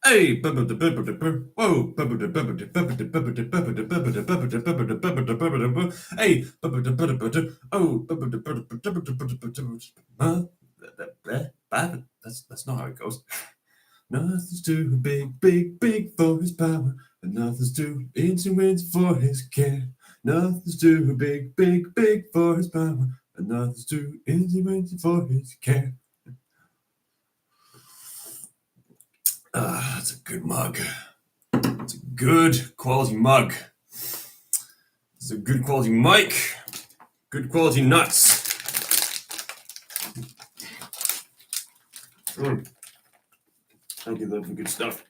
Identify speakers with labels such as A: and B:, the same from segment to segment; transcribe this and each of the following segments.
A: Hey, whoa. Hey, oh, that's not how it goes. Nothing's too big for his power, and nothing's too insignificant for his care. Nothing's too big for his power, and nothing's too insignificant for his care. That's a good mug. It's a good quality mug. It's a good quality mic. Good quality nuts. Thank you, though, for good stuff.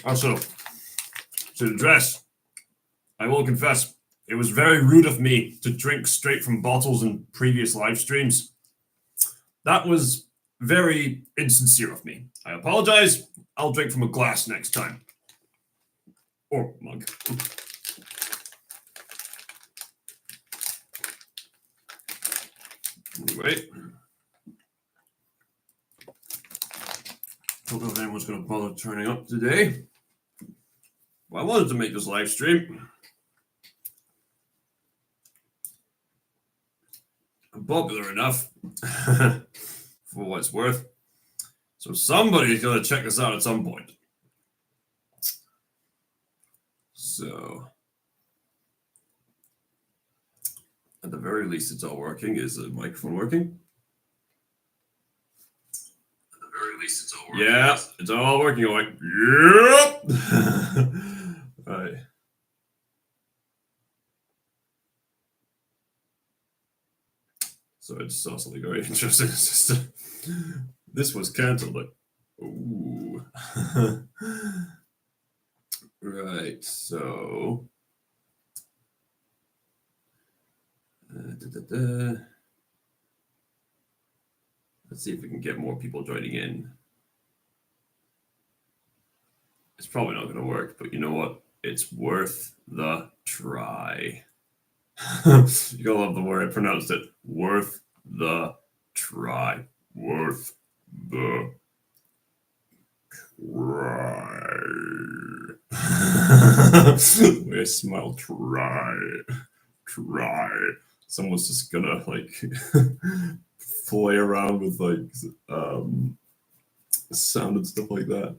A: Also, to address, I will confess, it was very rude of me to drink straight from bottles in previous live streams. That was very insincere of me. I apologize. I'll drink from a glass next time. Or mug. Anyway. Don't know if anyone's going to bother turning up today. Well, I wanted to make this live stream. I'm popular enough for what it's worth. So somebody's going to check this out at some point. So, at the very least, it's all working. Is the microphone working? At the very least, it's all working. Yeah, it's all working. I'm like, yep. Right. So I just saw something very interesting. This was cancelled. Like, ooh. Right. So. Let's see if we can get more people joining in. It's probably not going to work, but you know what? It's worth the try. You're going to love the way I pronounced it. Worth the try. Worth the try. The way I smile, try. Someone's just gonna like play around with like sound and stuff like that.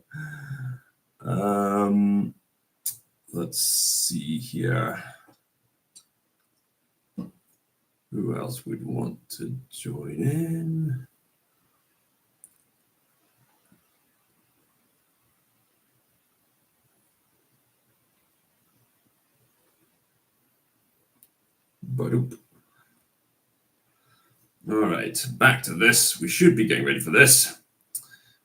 A: Let's see here. Who else would want to join in? Ba-doop. All right, back to this. We should be getting ready for this.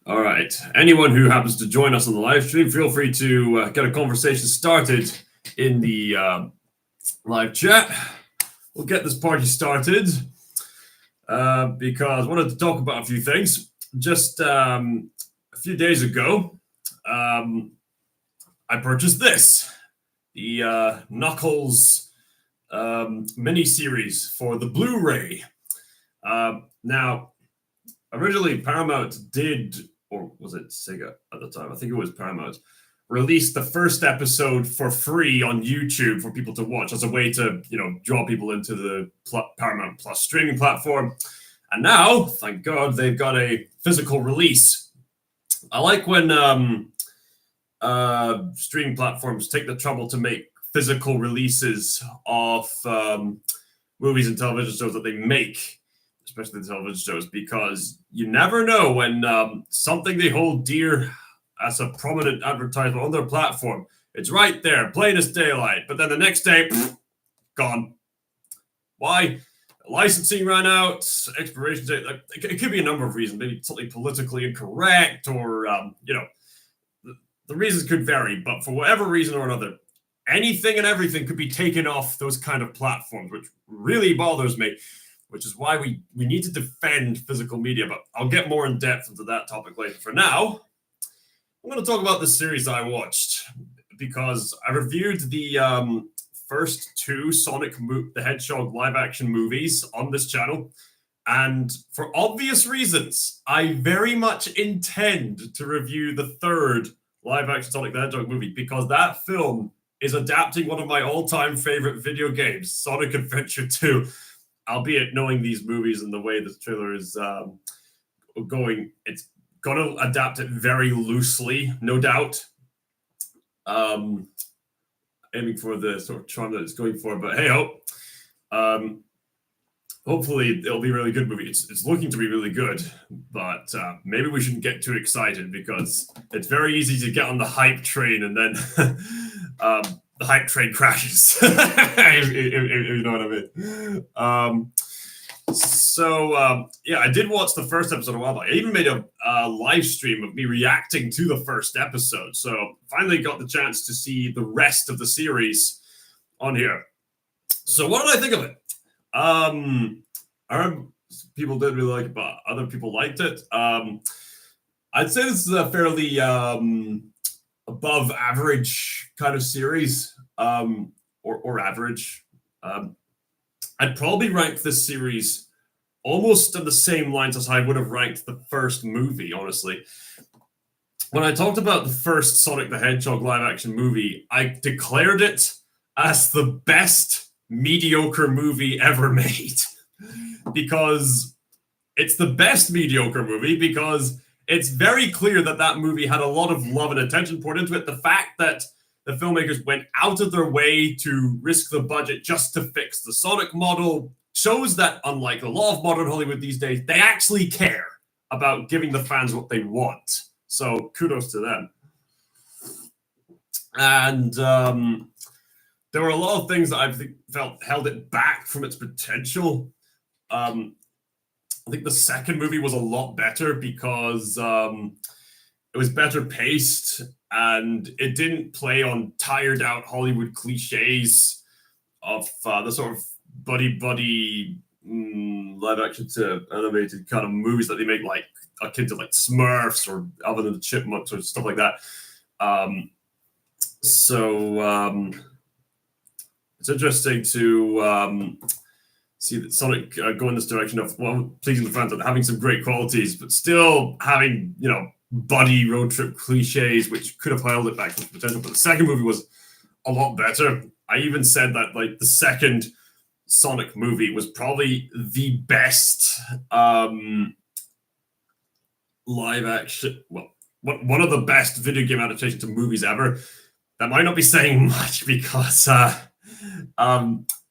A: All right, anyone who happens to join us on the live stream, feel free to get a conversation started in the live chat. We'll get this party started because I wanted to talk about a few things. Just a few days ago, I purchased this, the Knuckles mini-series for the Blu-ray. Now, originally Paramount did, or was it Sega at the time? I think it was Paramount, released the first episode for free on YouTube for people to watch as a way to, draw people into the Paramount Plus streaming platform. And now, thank God, they've got a physical release. I like when streaming platforms take the trouble to make physical releases of movies and television shows that they make, especially the television shows, because you never know when something they hold dear as a prominent advertisement on their platform, it's right there, plain as daylight, but then the next day, gone. Why? Licensing ran out, expiration date. It could be a number of reasons, maybe something politically incorrect, or the reasons could vary, but for whatever reason or another, anything and everything could be taken off those kind of platforms, which really bothers me, which is why we need to defend physical media, but I'll get more in depth into that topic later. For now, I'm going to talk about the series I watched, because I reviewed the first two Sonic the Hedgehog live-action movies on this channel, And for obvious reasons, I very much intend to review the third live-action Sonic the Hedgehog movie, because that film is adapting one of my all-time favorite video games, Sonic Adventure 2. Albeit knowing these movies and the way the trailer is going, it's going to adapt it very loosely, no doubt. Aiming for the sort of charm that it's going for, but hey ho. Hopefully it'll be a really good movie. It's looking to be really good, but maybe we shouldn't get too excited, because it's very easy to get on the hype train and then the hype train crashes. if you know what I mean. Yeah, I did watch the first episode a while back. I even made a live stream of me reacting to the first episode. So finally got the chance to see the rest of the series on here. So what did I think of it? I heard people did really like it, but other people liked it. I'd say this is a fairly above average kind of series, or average. I'd probably rank this series almost on the same lines as I would have ranked the first movie, honestly. When I talked about the first Sonic the Hedgehog live-action movie, I declared it as the best mediocre movie ever made. Because it's the best mediocre movie, because it's very clear that that movie had a lot of love and attention poured into it. The fact that the filmmakers went out of their way to risk the budget just to fix the Sonic model shows that, unlike a lot of modern Hollywood these days, they actually care about giving the fans what they want. So kudos to them. And there were a lot of things that I felt held it back from its potential. I think the second movie was a lot better, because it was better paced and it didn't play on tired out Hollywood cliches of the sort of buddy live action to animated kind of movies that they make, like akin to like Smurfs or Alvin and the Chipmunks or stuff like that. It's interesting to see that Sonic go in this direction of, well, pleasing the fans and having some great qualities, but still having, buddy road trip cliches, which could have held it back to potential. But the second movie was a lot better. I even said that, like, the second Sonic movie was probably the best live action, well, one of the best video game adaptations of movies ever. That might not be saying much, because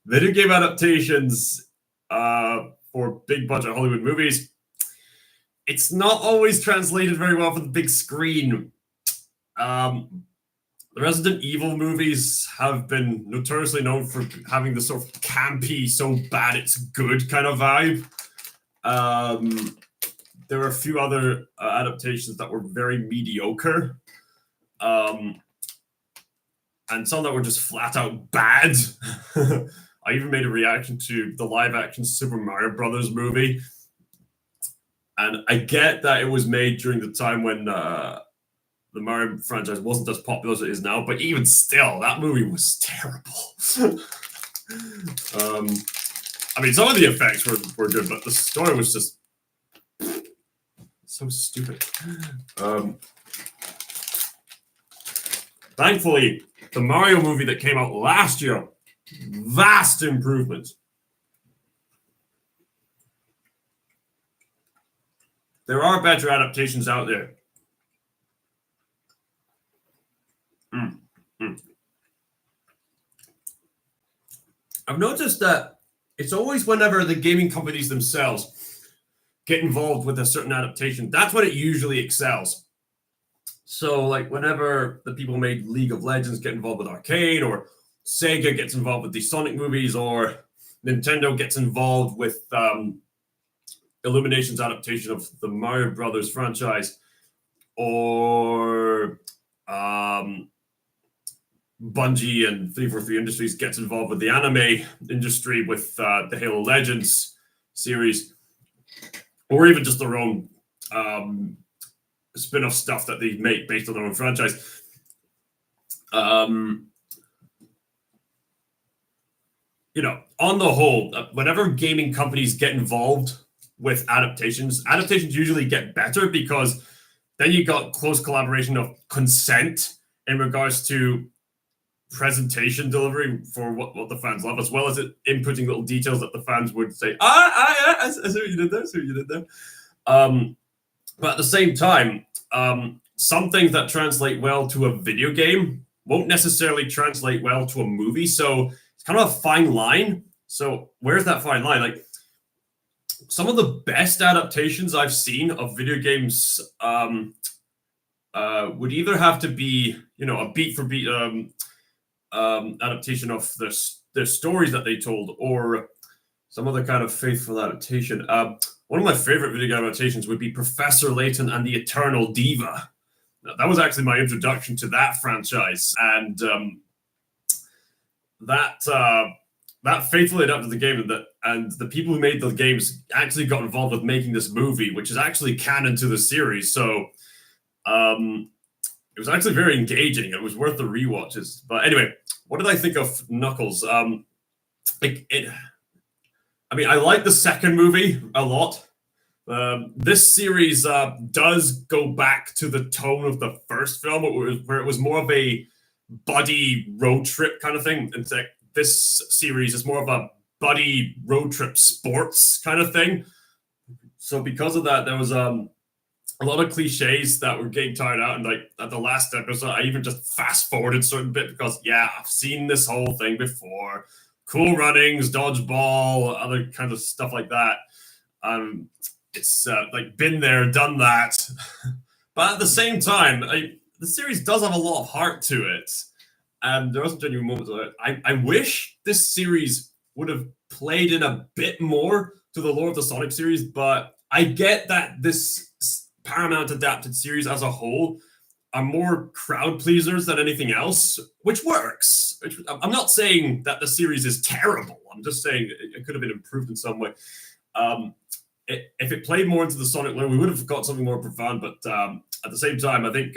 A: video game adaptations for big budget Hollywood movies, it's not always translated very well for the big screen. The Resident Evil movies have been notoriously known for having the sort of campy, so bad it's good kind of vibe. There were a few other adaptations that were very mediocre. And some that were just flat out bad. I even made a reaction to the live action Super Mario Brothers movie. And I get that it was made during the time when the Mario franchise wasn't as popular as it is now, but even still, that movie was terrible. I mean, some of the effects were good, but the story was just so stupid. Thankfully, the Mario movie that came out last year, vast improvement. There are better adaptations out there. I've noticed that it's always whenever the gaming companies themselves get involved with a certain adaptation, that's when it usually excels. So, like, whenever the people who made League of Legends get involved with Arcane, or Sega gets involved with the Sonic movies, or Nintendo gets involved with Illumination's adaptation of the Mario Brothers franchise, or Bungie and 343 Industries gets involved with the anime industry with the Halo Legends series, or even just their own spin-off stuff that they make based on their own franchise. On the whole, whenever gaming companies get involved with adaptations. Adaptations usually get better because then you got close collaboration of consent in regards to presentation delivery for what the fans love, as well as it inputting little details that the fans would say, I see what you did there, I see what you did there. But at the same time, some things that translate well to a video game won't necessarily translate well to a movie. So it's kind of a fine line. So where's that fine line? Like, some of the best adaptations I've seen of video games would either have to be, a beat for beat adaptation of the stories that they told, or some other kind of faithful adaptation. One of my favorite video game adaptations would be Professor Layton and the Eternal Diva. That was actually my introduction to that franchise, and that faithfully adapted the game, and the people who made the games actually got involved with making this movie, which is actually canon to the series. So it was actually very engaging. It was worth the rewatches. But anyway, what did I think of Knuckles? I like the second movie a lot. This series does go back to the tone of the first film, where it was more of a buddy road trip kind of thing. And this series is more of a buddy road trip sports kind of thing. So because of that, there was a lot of cliches that were getting tired out. And like at the last episode, I even just fast forwarded certain bit because, I've seen this whole thing before. Cool runnings, dodgeball, other kinds of stuff like that. It's been there, done that. But at the same time, the series does have a lot of heart to it. And there are some genuine moments of it. I wish this series would have played in a bit more to the lore of the Sonic series, but I get that this Paramount adapted series as a whole are more crowd pleasers than anything else, which works. I'm not saying that the series is terrible. I'm just saying it could have been improved in some way. If it played more into the Sonic lore, we would have got something more profound. But at the same time, I think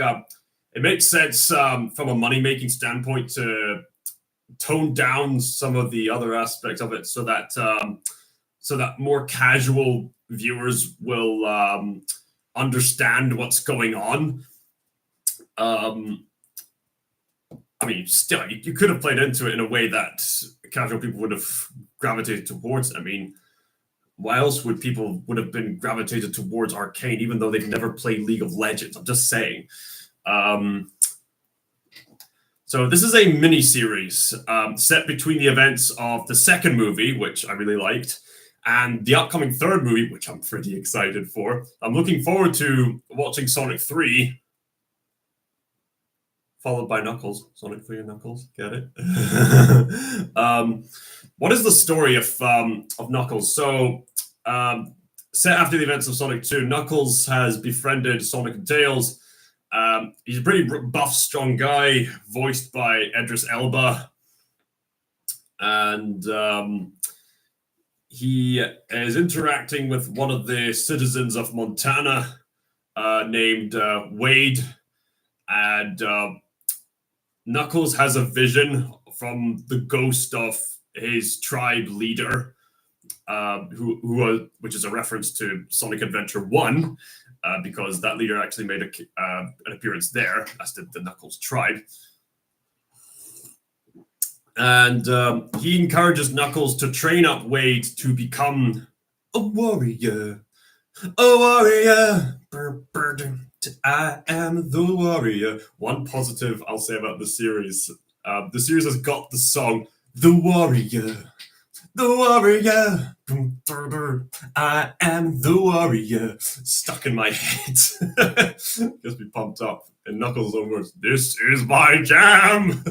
A: it makes sense from a money-making standpoint to tone down some of the other aspects of it, so that more casual viewers will understand what's going on. Still, you could have played into it in a way that casual people would have gravitated towards. Why else would people would have been gravitated towards Arcane, even though they've never played League of Legends? I'm just saying. So this is a mini-series set between the events of the second movie, which I really liked, and the upcoming third movie, which I'm pretty excited for. I'm looking forward to watching Sonic 3, followed by Knuckles. Sonic 3 and Knuckles, get it? What is the story of Knuckles? So, set after the events of Sonic 2, Knuckles has befriended Sonic and Tails. He's a pretty buff, strong guy, voiced by Idris Elba. And he is interacting with one of the citizens of Montana named Wade. And Knuckles has a vision from the ghost of his tribe leader, which is a reference to Sonic Adventure 1. Because that leader actually made an appearance there, as did the Knuckles tribe. And he encourages Knuckles to train up Wade to become a warrior. A warrior. I am the warrior. One positive I'll say about the series. The series has got the song The Warrior. The warrior, I am the warrior, stuck in my head. Gets me pumped up. In Knuckles' own words, this is my jam.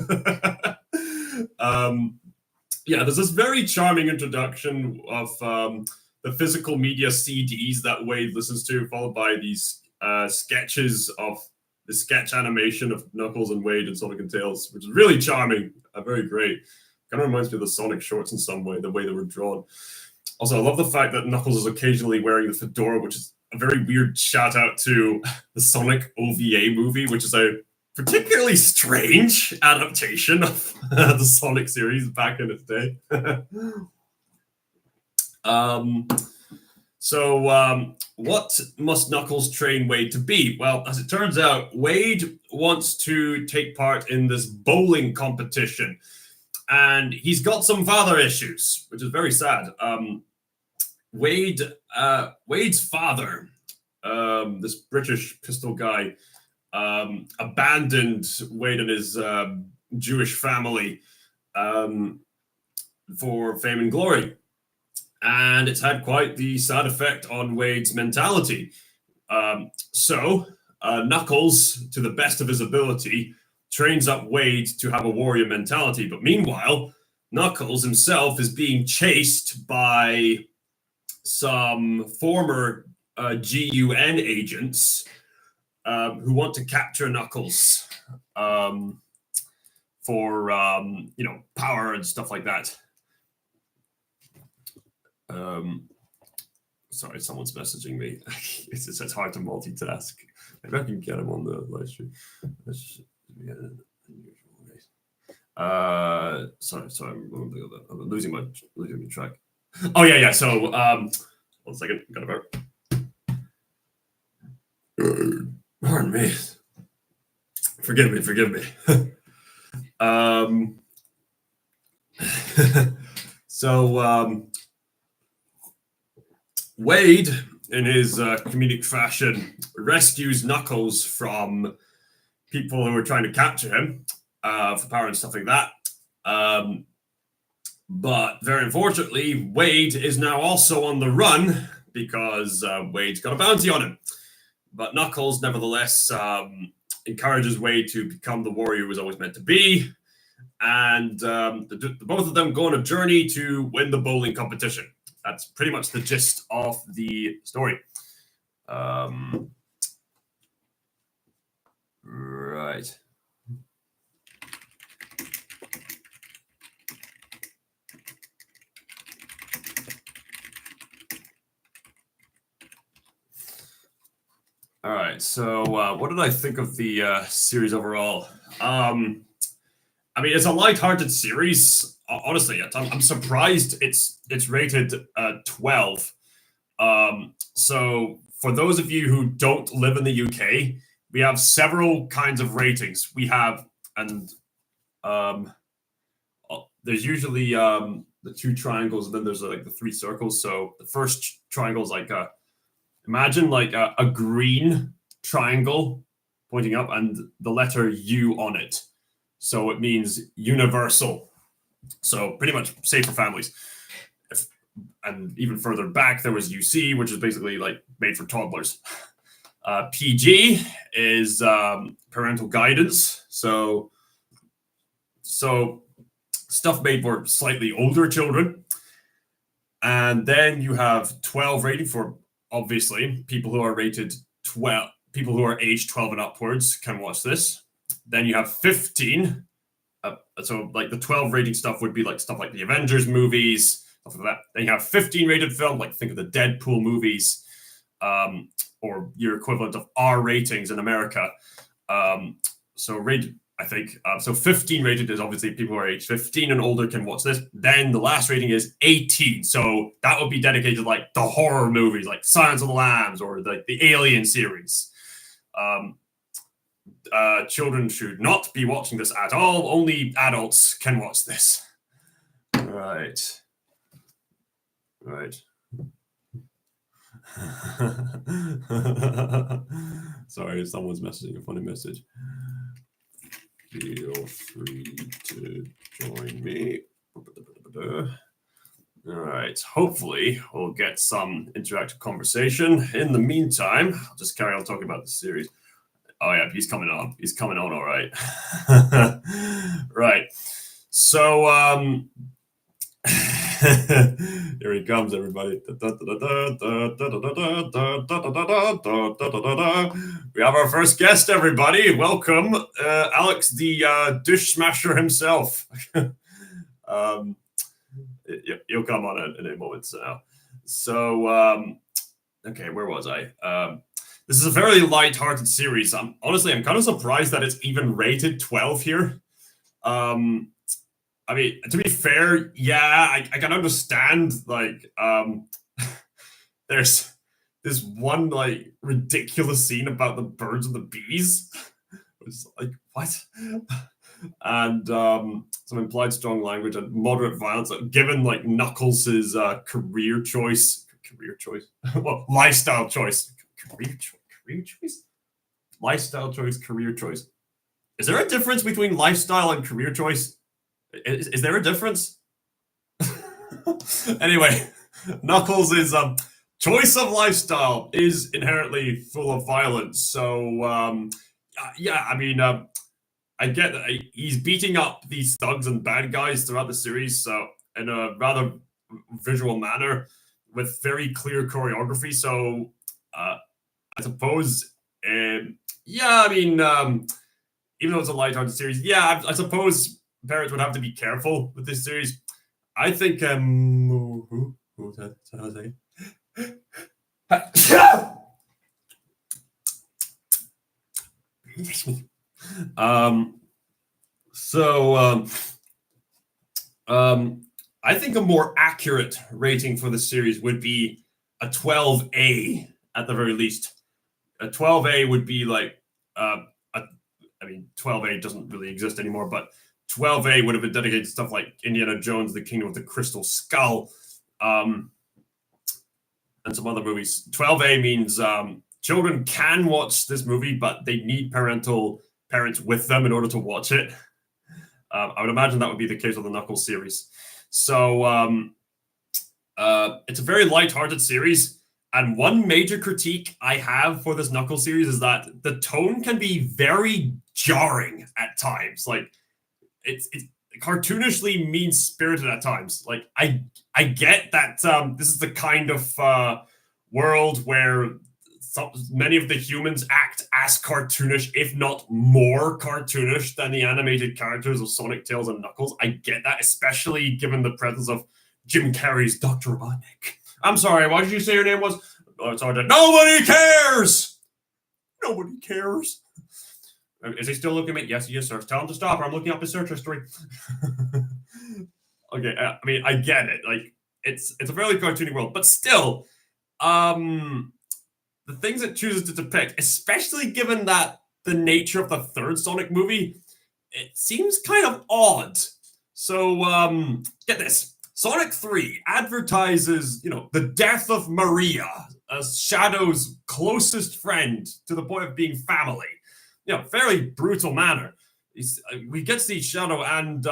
A: There's this very charming introduction of the physical media CDs that Wade listens to, followed by these sketches of the sketch animation of Knuckles and Wade and Sonic and Tails, which is really charming, very great. Kind of reminds me of the Sonic shorts in some way, the way they were drawn. Also, I love the fact that Knuckles is occasionally wearing the fedora, which is a very weird shout out to the Sonic OVA movie, which is a particularly strange adaptation of the Sonic series back in its day. So, what must Knuckles train Wade to be? Well, as it turns out, Wade wants to take part in this bowling competition, and he's got some father issues, which is very sad. Wade's father, this British pistol guy, abandoned Wade and his Jewish family for fame and glory. And it's had quite the sad effect on Wade's mentality. So Knuckles, to the best of his ability, trains up Wade to have a warrior mentality. But meanwhile, Knuckles himself is being chased by some former GUN agents who want to capture Knuckles for power and stuff like that. Sorry, someone's messaging me. It's hard to multitask. Maybe I can get him on the live stream. Sorry, I'm losing my track. Oh yeah. So, 1 second, got a burp. Pardon me. Forgive me. So, Wade, in his comedic fashion, rescues Knuckles from people who are trying to capture him for power and stuff like that. But very unfortunately, Wade is now also on the run because Wade's got a bounty on him. But Knuckles, nevertheless, encourages Wade to become the warrior he was always meant to be. And both of them go on a journey to win the bowling competition. That's pretty much the gist of the story. Right. All right. So, what did I think of the series overall? I mean, it's a lighthearted series. Honestly, I'm surprised it's rated 12. So for those of you who don't live in the UK, we have several kinds of ratings. We have, and there's usually the 2 triangles, and then there's like the 3 circles. So the first triangle is like imagine like a green triangle pointing up and the letter U on it. So it means universal. So pretty much safe for families. And even further back, there was UC, which is basically like made for toddlers. PG is parental guidance. So stuff made for slightly older children. And then you have 12 rating for, obviously, people who are rated 12. People who are aged 12 and upwards can watch this. Then you have 15. So like the 12 rating stuff would be like stuff like the Avengers movies, stuff like that. Then you have 15 rated film, like think of the Deadpool movies, or your equivalent of R ratings in America. So rated, I think. So 15 rated is obviously people who are age 15 and older can watch this. Then the last rating is 18. So that would be dedicated to like the horror movies, like Silence of the Lambs or like the Alien series. Children should not be watching this at all. Only adults can watch this. Right. Sorry, someone's messaging a funny message. Feel free to join me. All right. Hopefully, we'll get some interactive conversation. In the meantime, I'll just carry on talking about the series. Oh, yeah, he's coming on. He's coming on, all right. Right. So, here he comes, everybody. We have our first guest, everybody. Welcome, Alex, the dish smasher himself. He'll come on in a moment now. So, okay, where was I? This is a very light-hearted series. Honestly, I'm kind of surprised that it's even rated 12 here. I mean, to be fair, yeah, I can understand, like, there's this one like ridiculous scene about the birds and the bees. It's like, what? And some implied strong language and moderate violence, given like Knuckles' career choice, well, lifestyle choice, career choice, lifestyle choice, career choice. Is there a difference between lifestyle and career choice? Is there a difference? Anyway, Knuckles' choice of lifestyle is inherently full of violence. So, yeah, I mean, I get that he's beating up these thugs and bad guys throughout the series, so in a rather visual manner with very clear choreography. So, I suppose, yeah, I mean, even though it's a lighthearted series, yeah, I suppose parents would have to be careful with this series. I think, I think a more accurate rating for the series would be a 12A at the very least. A 12A would be like, I mean, 12A doesn't really exist anymore, but 12A would have been dedicated to stuff like Indiana Jones, The Kingdom of the Crystal Skull, and some other movies. 12A means children can watch this movie, but they need parents with them in order to watch it. I would imagine that would be the case with the Knuckles series. So it's a very lighthearted series. And one major critique I have for this Knuckles series is that the tone can be very jarring at times. Like it's cartoonishly mean-spirited at times. Like I get that this is the kind of world where many of the humans act as cartoonish, if not more cartoonish than the animated characters of Sonic, Tails, and Knuckles. I get that, especially given the presence of Jim Carrey's Dr. Robotnik. I'm sorry, what did you say your name was? Oh, it's hard to... Nobody cares! Nobody cares. Is he still looking at me? Yes, he is, sir. Tell him to stop, or I'm looking up his search history. Okay, I mean, I get it. Like, it's a fairly cartoony world, but still, the things it chooses to depict, especially given that the nature of the third Sonic movie, it seems kind of odd. So, get this. Sonic 3 advertises, the death of Maria as Shadow's closest friend to the point of being family. Fairly brutal manner. We get to see Shadow and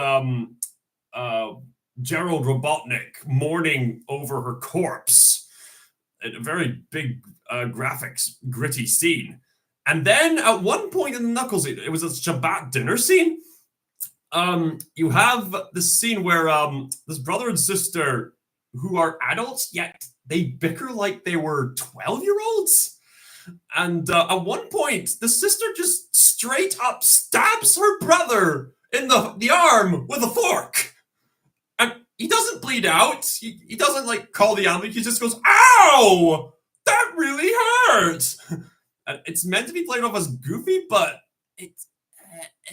A: Gerald Robotnik mourning over her corpse. A very big graphics, gritty scene. And then at one point in the Knuckles, it was a Shabbat dinner scene. You have this scene where this brother and sister who are adults, yet they bicker like they were 12-year-olds. And at one point, the sister just straight up stabs her brother in the arm with a fork. And he doesn't bleed out. He doesn't call the ambulance. He just goes, "Ow! That really hurts." And it's meant to be played off as goofy, but it's...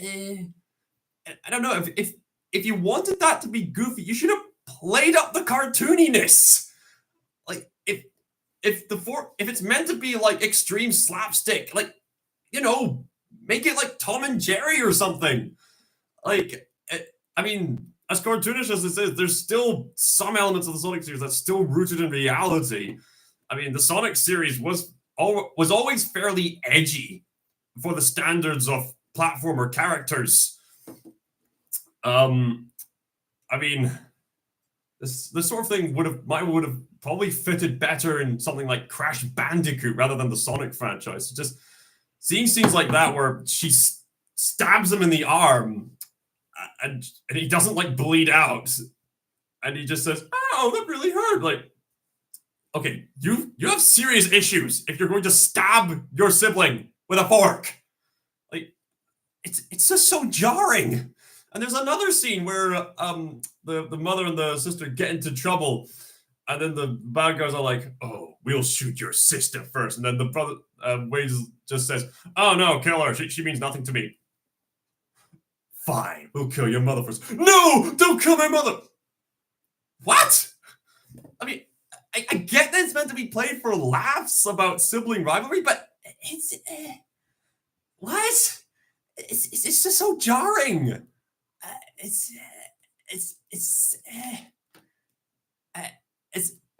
A: I don't know, if you wanted that to be goofy, you should have played up the cartooniness. Like if it's meant to be like extreme slapstick, make it like Tom and Jerry or something. I mean, as cartoonish as this is, there's still some elements of the Sonic series that's still rooted in reality. I mean, the Sonic series was always fairly edgy for the standards of platformer characters. I mean, this sort of thing would have probably fitted better in something like Crash Bandicoot rather than the Sonic franchise. Just seeing scenes like that where she stabs him in the arm and he doesn't bleed out, and he just says, "Oh, that really hurt." Okay, you have serious issues if you're going to stab your sibling with a fork. It's just so jarring. And there's another scene where the mother and the sister get into trouble, and then the bad guys are like, "Oh, we'll shoot your sister first." And then the brother, Wade just says, "Oh no, kill her. She means nothing to me." "Fine, we'll kill your mother first." "No, don't kill my mother." What? I mean, I get that it's meant to be played for laughs about sibling rivalry, but it's what? It's just so jarring. It's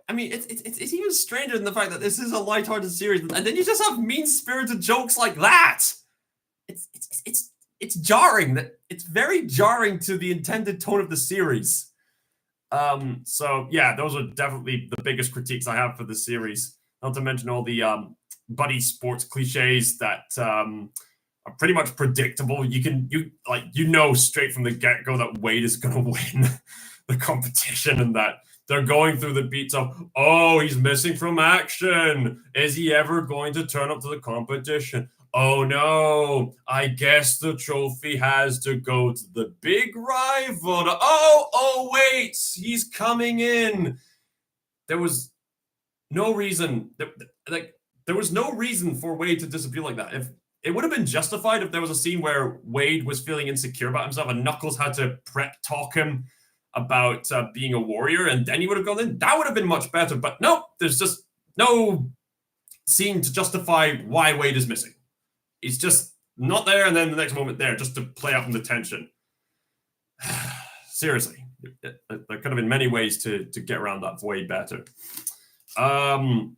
A: I mean, it's even stranger than the fact that this is a lighthearted series, and then you just have mean-spirited jokes like that. It's jarring. That it's very jarring to the intended tone of the series. So yeah, those are definitely the biggest critiques I have for the series. Not to mention all the buddy sports cliches that are pretty much predictable. You know straight from the get-go that Wade is going to win the competition, and that they're going through the beats of, oh, he's missing from action. Is he ever going to turn up to the competition? Oh no, I guess the trophy has to go to the big rival. Oh wait, he's coming in. There was no reason, there was no reason for Wade to disappear like that. If it would have been justified if there was a scene where Wade was feeling insecure about himself and Knuckles had to prep talk him about being a warrior, and then he would have gone in. That would have been much better. But no, there's just no scene to justify why Wade is missing. He's just not there, and then the next moment there, just to play up the tension. Seriously, there could have been many ways to get around that way better. Yeah,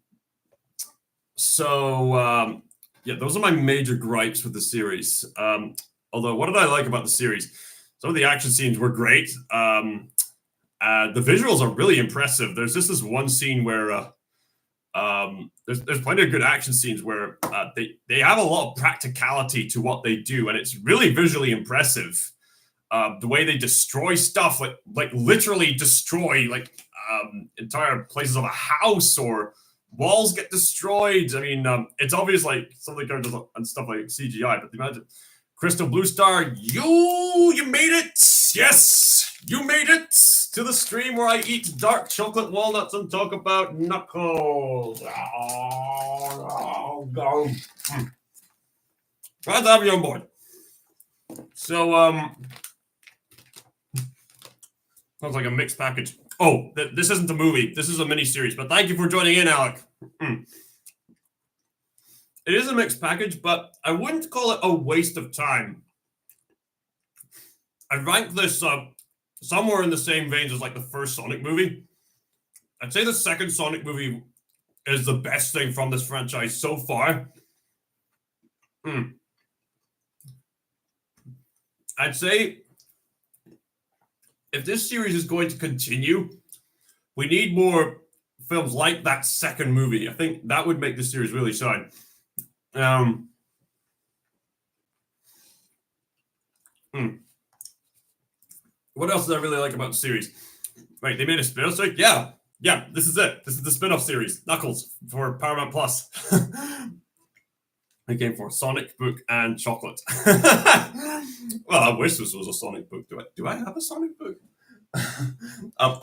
A: those are my major gripes with the series. Although, what did I like about the series? Some of the action scenes were great. The visuals are really impressive. There's just this one scene where there's plenty of good action scenes where they have a lot of practicality to what they do, and it's really visually impressive. The way they destroy stuff, like literally destroy entire places of a house, or walls get destroyed. I mean, it's obvious like some of the characters and stuff like CGI, but imagine Crystal Blue Star, you made it. Yes, you made it to the stream where I eat dark chocolate walnuts and talk about Knuckles. Glad to have you on board. So, sounds like a mixed package. Oh, this isn't a movie. This is a mini-series, but thank you for joining in, Alec. It is a mixed package, but I wouldn't call it a waste of time. I rank this somewhere in the same veins as like the first Sonic movie. I'd say the second Sonic movie is the best thing from this franchise so far. I'd say if this series is going to continue, we need more films like that second movie. I think that would make the series really shine. What else did I really like about the series? Right, they made a spin-off series? Yeah, this is it. This is the spin-off series, Knuckles, for Paramount Plus. They came for Sonic, book, and chocolate. Well, I wish this was a Sonic book. Do I have a Sonic book?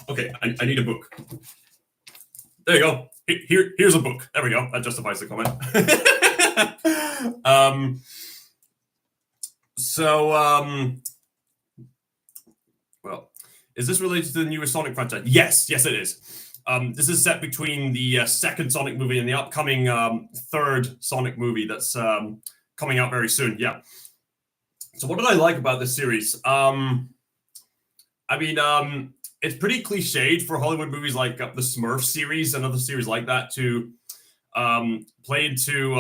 A: Okay, I need a book. There you go. Here's a book. There we go. That justifies the comment. Well, is this related to the newest Sonic franchise? Yes, it is. This is set between the second Sonic movie and the upcoming third Sonic movie that's coming out very soon. Yeah. So what did I like about this series? It's pretty cliched for Hollywood movies like the Smurf series and other series like that to play into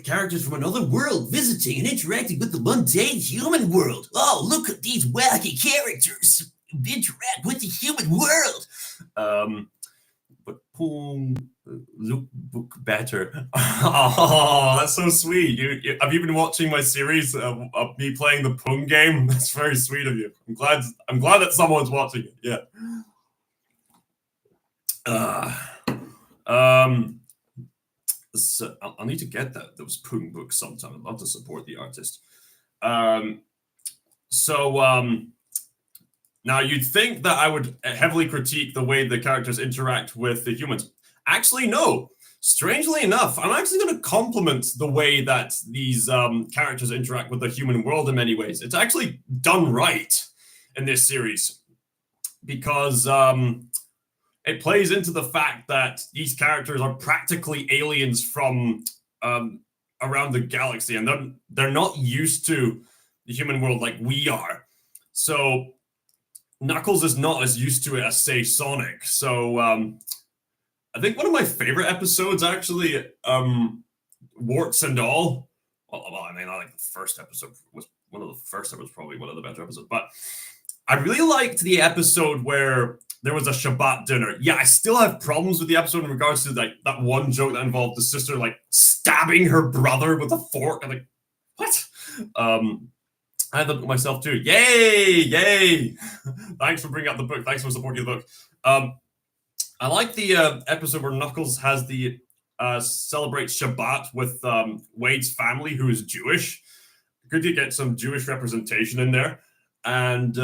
A: characters from another world visiting and interacting with the mundane human world. Oh, look at these wacky characters interact with the human world. But look book better. Oh, that's so sweet. You have you been watching my series of me playing the Pung game? That's very sweet of you. I'm glad that someone's watching it. Yeah. So I'll need to get those Pung books sometime. I'd love to support the artist. Now you'd think that I would heavily critique the way the characters interact with the humans. Actually, no. Strangely enough, I'm actually going to compliment the way that these characters interact with the human world in many ways. It's actually done right in this series. because it plays into the fact that these characters are practically aliens from around the galaxy, and they're not used to the human world like we are. So Knuckles is not as used to it as, say, Sonic. So I think one of my favorite episodes, actually, Warts and All. Well, I mean, I like the first episode was one of the first. It was probably one of the better episodes, but I really liked the episode where there was a Shabbat dinner. Yeah, I still have problems with the episode in regards to like that one joke that involved the sister like stabbing her brother with a fork. I'm like, what? I had the book myself too. Yay! Thanks for bringing up the book. Thanks for supporting the book. I like the episode where Knuckles has the celebrates Shabbat with Wade's family, who is Jewish. Good to get some Jewish representation in there, and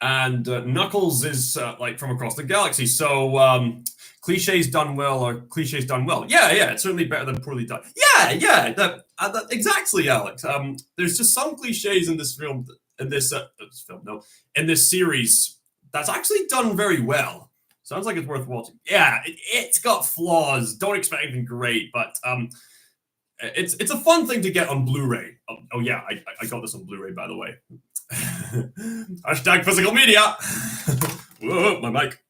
A: Knuckles is like from across the galaxy. So cliches done well are cliches done well. Yeah, it's certainly better than poorly done. Yeah, that exactly, Alex. There's just some cliches in this film, in this series that's actually done very well. Sounds like it's worth watching. Yeah, it's got flaws. Don't expect anything great, but it's a fun thing to get on Blu-ray. Oh yeah, I got this on Blu-ray, by the way. Hashtag physical media. Whoa, my mic.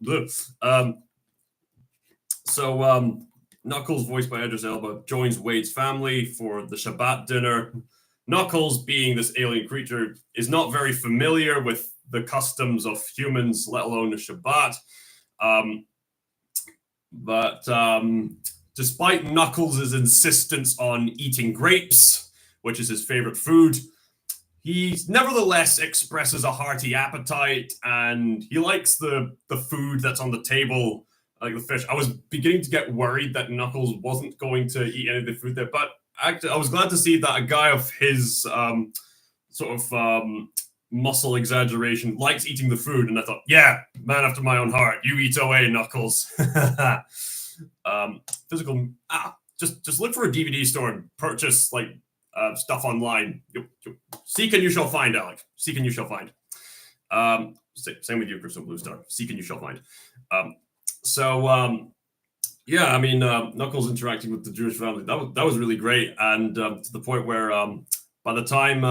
A: So Knuckles, voiced by Idris Elba, joins Wade's family for the Shabbat dinner. Knuckles, being this alien creature, is not very familiar with the customs of humans, let alone the Shabbat. But despite Knuckles' insistence on eating grapes, which is his favorite food, he nevertheless expresses a hearty appetite, and he likes the food that's on the table, like the fish. I was beginning to get worried that Knuckles wasn't going to eat any of the food there, but actually, I was glad to see that a guy of his muscle exaggeration likes eating the food, and I thought, yeah, man after my own heart. You eat away, Knuckles. Physical. Just look for a DVD store and purchase like stuff online. Seek and you shall find, Alec. Seek and you shall find. Same with you, Crystal Blue Star. Seek and you shall find. Yeah, I mean, Knuckles interacting with the Jewish family, that was really great, and to the point where by the time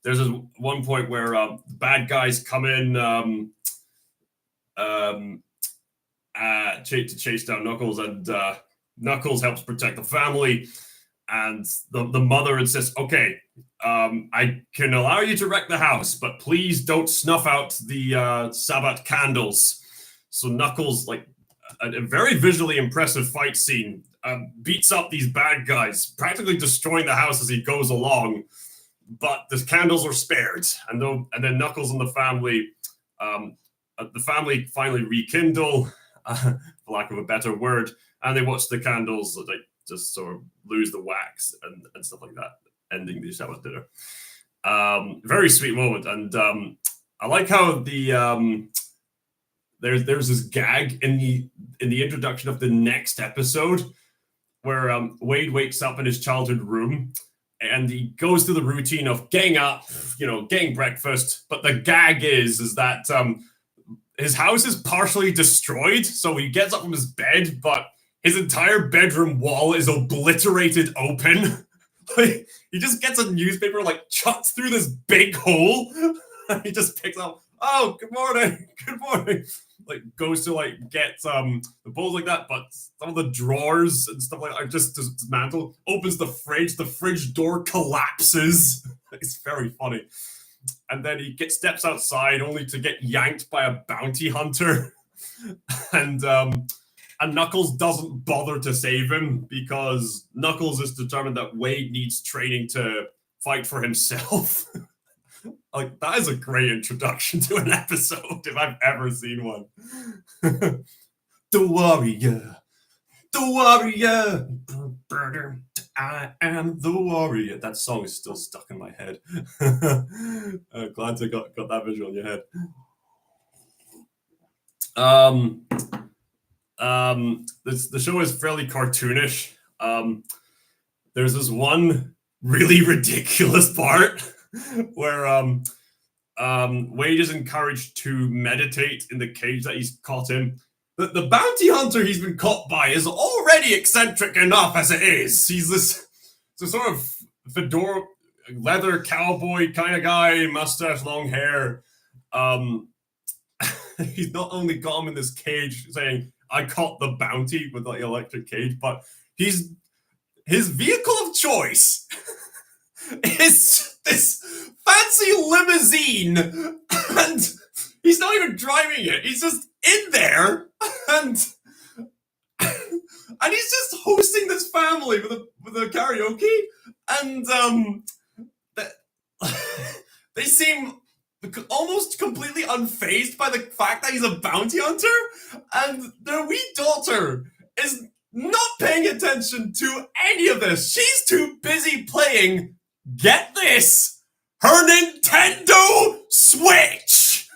A: there's this one point where bad guys come in to chase down Knuckles, and Knuckles helps protect the family, and the mother insists, okay, I can allow you to wreck the house, but please don't snuff out the Sabbath candles. So Knuckles, like a very visually impressive fight scene, beats up these bad guys, practically destroying the house as he goes along. But the candles are spared, and then Knuckles and the family finally rekindle, for lack of a better word, and they watch the candles like just sort of lose the wax and stuff like that, ending the Shabbat dinner. Very sweet moment, and I like how the there's this gag in the introduction of the next episode where Wade wakes up in his childhood room. And he goes through the routine of getting up, getting breakfast. But the gag is that his house is partially destroyed. So he gets up from his bed, but his entire bedroom wall is obliterated open. Like, he just gets a newspaper, like, chucks through this big hole. And he just picks up, oh, good morning. Like, goes to, like, get the bowls like that, but some of the drawers and stuff like that are just dismantled. Opens the fridge door collapses. It's very funny. And then he steps outside only to get yanked by a bounty hunter. And Knuckles doesn't bother to save him because Knuckles is determined that Wade needs training to fight for himself. Like, that is a great introduction to an episode if I've ever seen one. The warrior. I am the warrior. That song is still stuck in my head. Glad to got that visual in your head. The show is fairly cartoonish. There's this one really ridiculous part where Wade is encouraged to meditate in the cage that he's caught in. The bounty hunter he's been caught by is already eccentric enough as it is. He's this sort of fedora, leather cowboy kind of guy, mustache, long hair. He's not only got him in this cage saying, I caught the bounty with the electric cage, but his vehicle of choice is this fancy limousine, and he's not even driving it. He's just in there, and he's just hosting this family with a karaoke, and they seem almost completely unfazed by the fact that he's a bounty hunter, and their wee daughter is not paying attention to any of this. She's too busy playing, get this, her Nintendo Switch!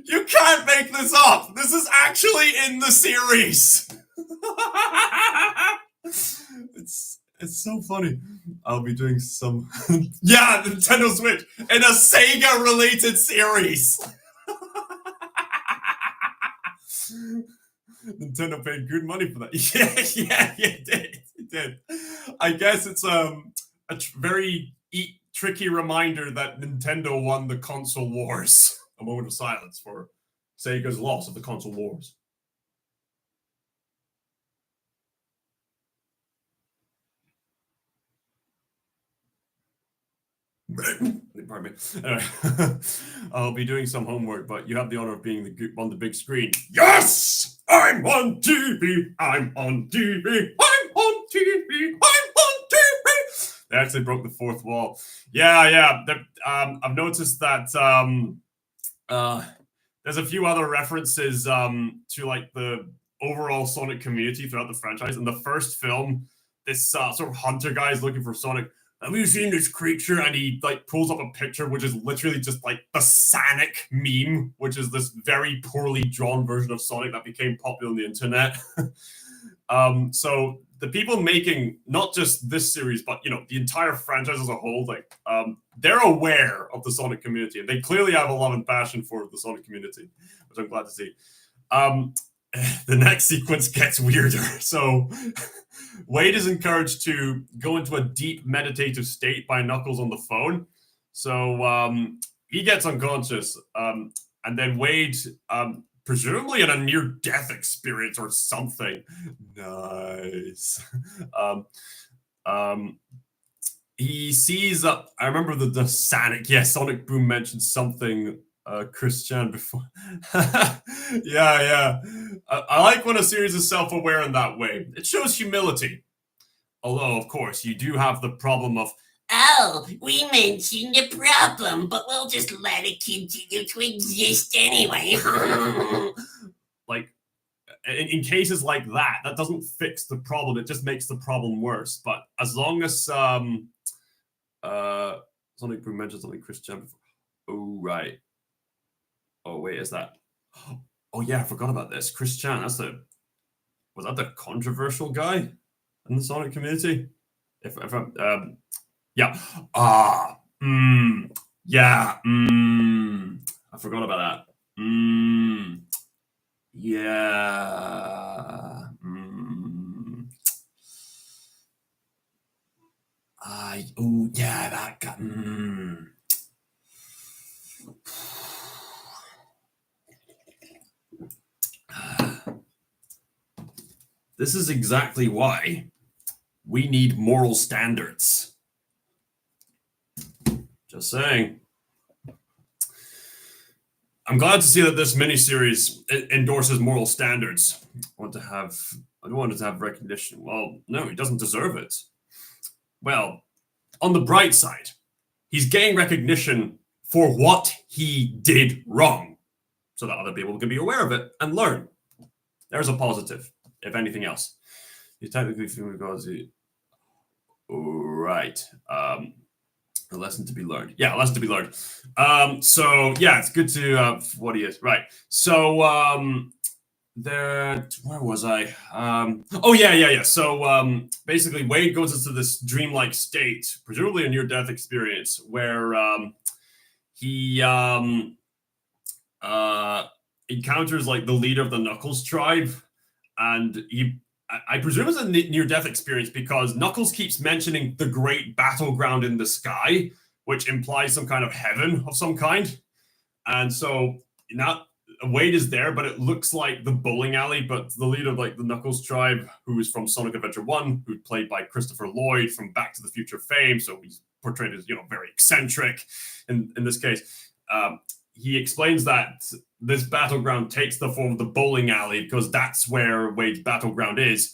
A: You can't make this up! This is actually in the series! It's so funny. I'll be doing some... yeah, Nintendo Switch in a Sega-related series! Nintendo paid good money for that. Yeah, it did. I guess it's a very tricky reminder that Nintendo won the console wars. A moment of silence for Sega's loss of the console wars. Pardon me. I'll be doing some homework, but you have the honor of being on the big screen. Yes! I'm on TV! I'm on TV! I'm on TV! I'm on TV! They actually broke the fourth wall. Yeah. I've noticed that there's a few other references to like the overall Sonic community throughout the franchise. In the first film, this sort of hunter guy is looking for Sonic. Have you seen this creature? And he like pulls up a picture, which is literally just like the Sonic meme, which is this very poorly drawn version of Sonic that became popular on the internet. So the people making not just this series, but the entire franchise as a whole, like they're aware of the Sonic community, and they clearly have a love and passion for the Sonic community, which I'm glad to see. The next sequence gets weirder. So Wade is encouraged to go into a deep meditative state by Knuckles on the phone. So he gets unconscious, and then Wade, presumably in a near-death experience or something. Nice. He sees I remember the Sonic. Yeah, Sonic Boom mentioned something. Christian before. Yeah. I like when a series is self-aware in that way. It shows humility. Although, of course, you do have the problem of,
B: oh, we mentioned the problem, but we'll just let it continue to exist anyway.
A: like, in cases like that doesn't fix the problem. It just makes the problem worse. But as long as Sonic Boom mentioned something Christian before. Oh, right. Oh, wait, is that? Oh, yeah, I forgot about this. Chris Chan, was that the controversial guy in the Sonic community? I forgot about that. That guy. This is exactly why we need moral standards. Just saying. I'm glad to see that this miniseries endorses moral standards. I don't want it to have recognition. Well, no, he doesn't deserve it. Well, on the bright side, he's getting recognition for what he did wrong, so that other people can be aware of it and learn. There's a positive, if anything else. You technically feel because right. A lesson to be learned. Yeah, a lesson to be learned. So yeah, it's good to what he is. Right. So where was I? Oh yeah. So basically, Wade goes into this dreamlike state, presumably a near-death experience, where he uh, encounters like the leader of the Knuckles tribe, and I presume it's a near-death experience because Knuckles keeps mentioning the great battleground in the sky, which implies some kind of heaven of some kind. And so now Wade is there, but it looks like the bowling alley. But the leader of like the Knuckles tribe, who is from Sonic Adventure 1, who's played by Christopher Lloyd from Back to the Future fame, so he's portrayed as very eccentric in this case. He explains that this battleground takes the form of the bowling alley because that's where Wade's battleground is.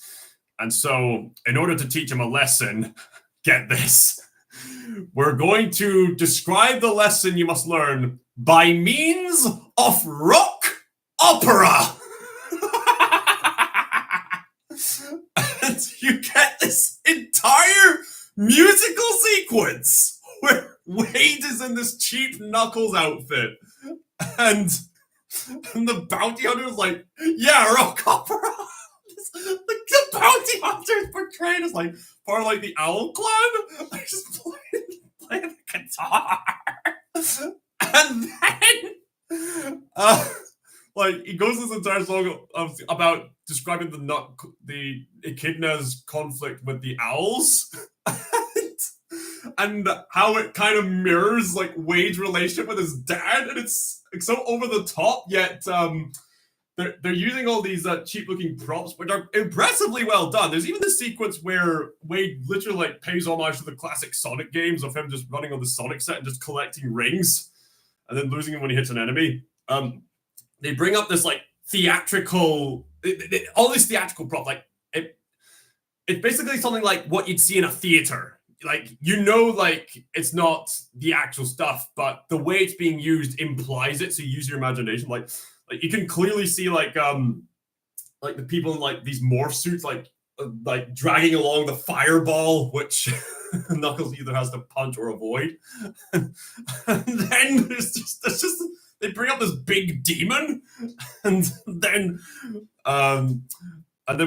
A: And so, in order to teach him a lesson, get this, we're going to describe the lesson you must learn by means of rock opera. And you get this entire musical sequence where Wade is in this cheap Knuckles outfit, and the bounty hunter is like, yeah, rock opera. The bounty hunter is portrayed as like part of like the Owl Clan. I just play the guitar, and then like he goes this entire song about describing the echidna's conflict with the owls. And how it kind of mirrors like Wade's relationship with his dad, and it's so over the top, yet they're using all these cheap looking props, which are impressively well done. There's even this sequence where Wade literally like pays homage to the classic Sonic games of him just running on the Sonic set and just collecting rings, and then losing them when he hits an enemy. They bring up this like theatrical, all these theatrical props, like it's basically something like what you'd see in a theater. Like, like it's not the actual stuff, but the way it's being used implies it. So you use your imagination. Like you can clearly see like the people in like these morph suits, like dragging along the fireball, which Knuckles either has to punch or avoid. And then there's just they bring up this big demon, and then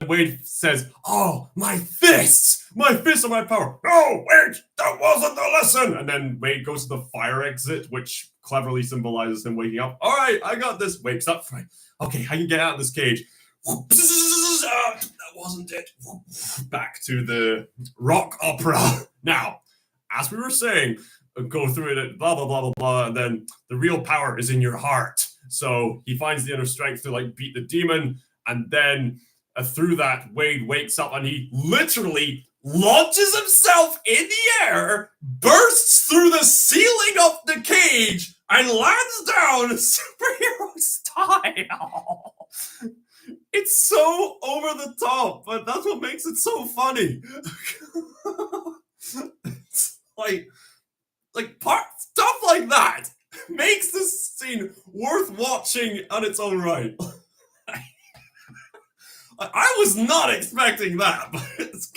A: Wade says, "Oh, my fists are my power." No, wait, that wasn't the lesson. And then Wade goes to the fire exit, which cleverly symbolizes him waking up. All right, I got this. Wakes up. Okay, I can get out of this cage. That wasn't it. Back to the rock opera. Now, as we were saying, go through it, blah, blah, blah, blah, blah, and then the real power is in your heart. So he finds the inner strength to like beat the demon, and then through that, Wade wakes up and he literally launches himself in the air, bursts through the ceiling of the cage, and lands down superhero style. It's so over the top, but that's what makes it so funny. It's stuff like that makes this scene worth watching on its own right. I was not expecting that, but it's...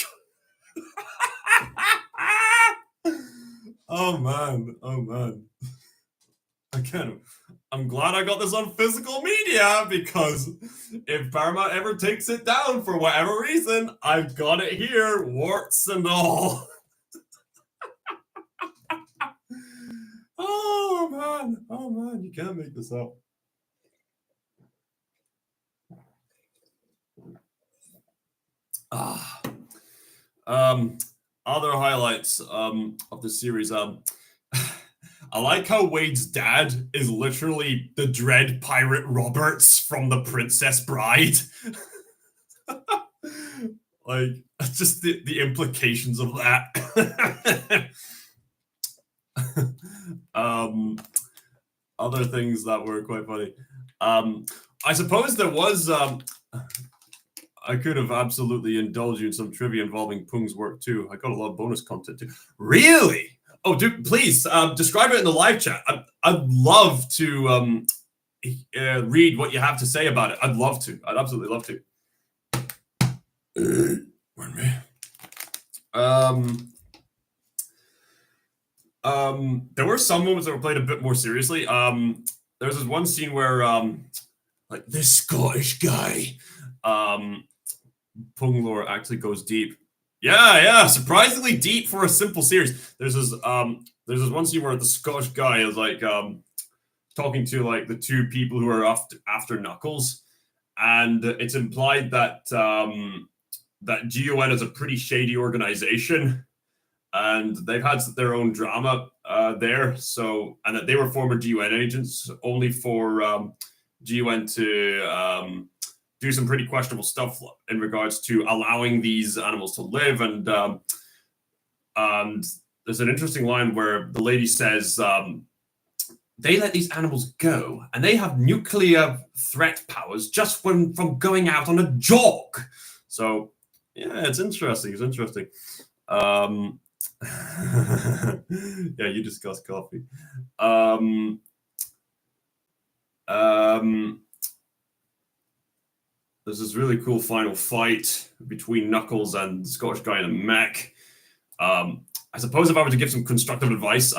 A: Oh man. Again, I'm glad I got this on physical media, because if Paramount ever takes it down for whatever reason, I've got it here, warts and all. Oh man, you can't make this up. Other highlights of the series. I like how Wade's dad is literally the Dread Pirate Roberts from The Princess Bride. Like, just the implications of that. Other things that were quite funny. I suppose there was... I could have absolutely indulged you in some trivia involving Pung's work too. I got a lot of bonus content too. Really? Oh, dude, please describe it in the live chat. I'd love to read what you have to say about it. I'd love to. I'd absolutely love to. Pardon me. There were some moments that were played a bit more seriously. There's this one scene where like this Scottish guy. Pung lore actually goes deep. Yeah, surprisingly deep for a simple series. There's this one scene where the Scottish guy is like talking to like the two people who are after Knuckles, and it's implied that that GON is a pretty shady organization, and they've had their own drama there. So, and that they were former GON agents, only for GON to do some pretty questionable stuff in regards to allowing these animals to live. And there's an interesting line where the lady says, they let these animals go, and they have nuclear threat powers just from going out on a jog. So, yeah, it's interesting. It's interesting. Yeah, you discussed coffee. There's this really cool final fight between Knuckles and the Scottish guy in a mech. I suppose if I were to give some constructive advice,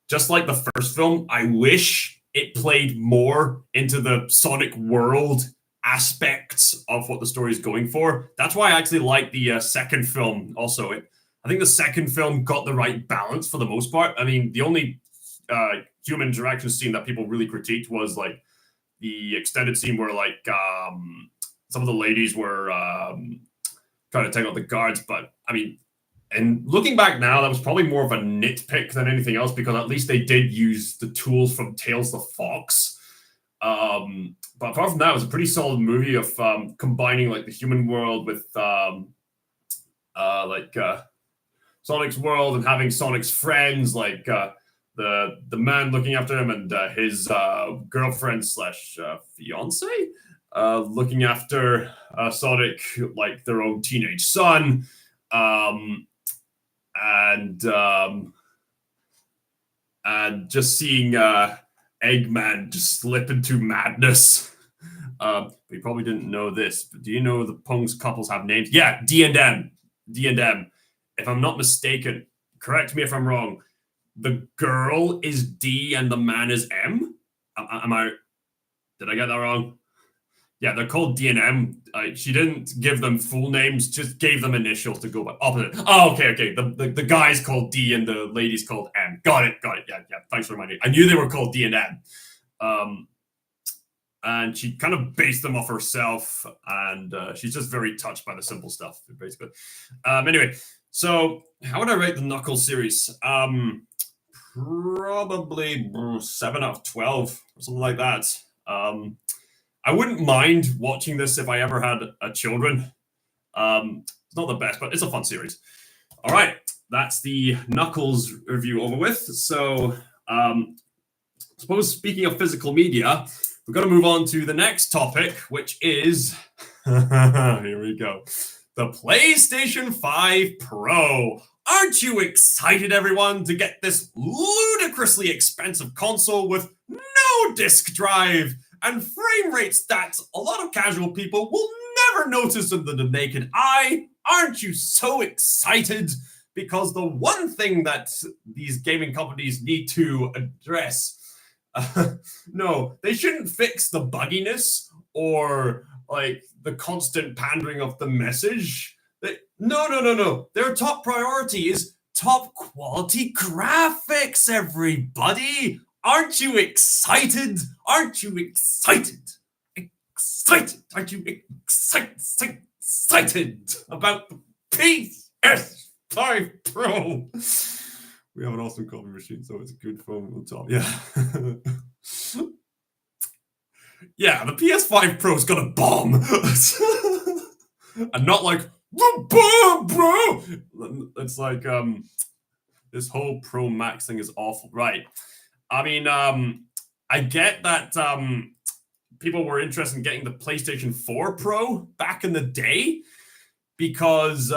A: just like the first film, I wish it played more into the Sonic world aspects of what the story is going for. That's why I actually like the second film also. I think the second film got the right balance for the most part. I mean, the only human interaction scene that people really critiqued was like the extended scene where like some of the ladies were trying to take out the guards. But I mean, and looking back now, that was probably more of a nitpick than anything else, because at least they did use the tools from Tales the Fox. But apart from that, it was a pretty solid movie of combining like the human world with Sonic's world, and having Sonic's friends, like the man looking after him, and his girlfriend slash fiance looking after Sonic like their own teenage son. And just seeing Eggman just slip into madness. We probably didn't know this, but do you know the Pung's couples have names? Yeah, D and M. If I'm not mistaken, correct me if I'm wrong, the girl is D and the man is M? Did I get that wrong? Yeah, they're called D and M. She didn't give them full names, just gave them initials to go by opposite. Oh, okay. The guy's called D and the lady's called M. Got it. Yeah. Thanks for reminding me. I knew they were called D and M. And she kind of based them off herself, and she's just very touched by the simple stuff, basically. Anyway, so how would I rate the Knuckles series? Probably 7 out of 12 or something like that. I wouldn't mind watching this if I ever had children. It's not the best, but it's a fun series. All right, that's the Knuckles review over with. So, I suppose speaking of physical media, we're going to move on to the next topic, which is, here we go, the PlayStation 5 Pro. Aren't you excited, everyone, to get this ludicrously expensive console with no disk drive and frame rates that a lot of casual people will never notice under the naked eye? Aren't you so excited? Because the one thing that these gaming companies need to address, no, they shouldn't fix the bugginess or like the constant pandering of the message. No. Their top priority is top quality graphics, everybody. Aren't you excited? Aren't you excited? Aren't you excited about the PS5 Pro? We have an awesome copy machine, so it's a good phone on top. Yeah. Yeah, the PS5 Pro's gonna bomb. And not like, bomb, bro! It's like, this whole Pro Max thing is awful. Right. I mean, I get that people were interested in getting the PlayStation 4 Pro back in the day because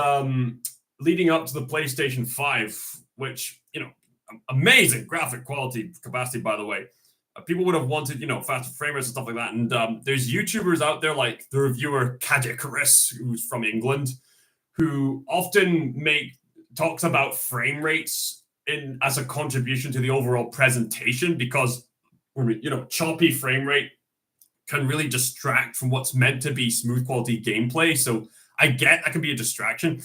A: leading up to the PlayStation 5, which, you know, amazing graphic quality capacity, by the way, people would have wanted, you know, faster frame rates and stuff like that. And there's YouTubers out there like the reviewer Kadikaris, who's from England, who often talks about frame rates as a contribution to the overall presentation, because, you know, choppy frame rate can really distract from what's meant to be smooth quality gameplay. So I get that can be a distraction.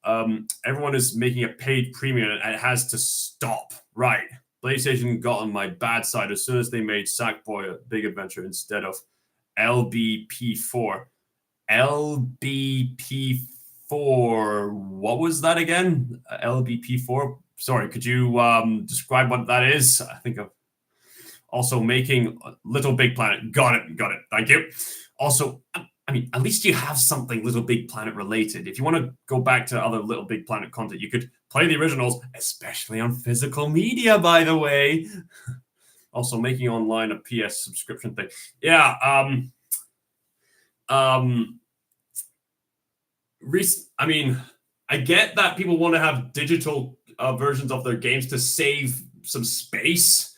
A: Everyone is making a paid premium and it has to stop. Right. PlayStation got on my bad side as soon as they made Sackboy a big adventure instead of LBP4. LBP4. What was that again? LBP4. Sorry, could you describe what that is? I think I've also making Little Big Planet. Got it. Thank you. Also, I mean, at least you have something Little Big Planet related. If you want to go back to other Little Big Planet content, you could play the originals, especially on physical media, by the way. Also, making online a PS subscription thing. Yeah. I mean, I get that people want to have digital versions of their games to save some space.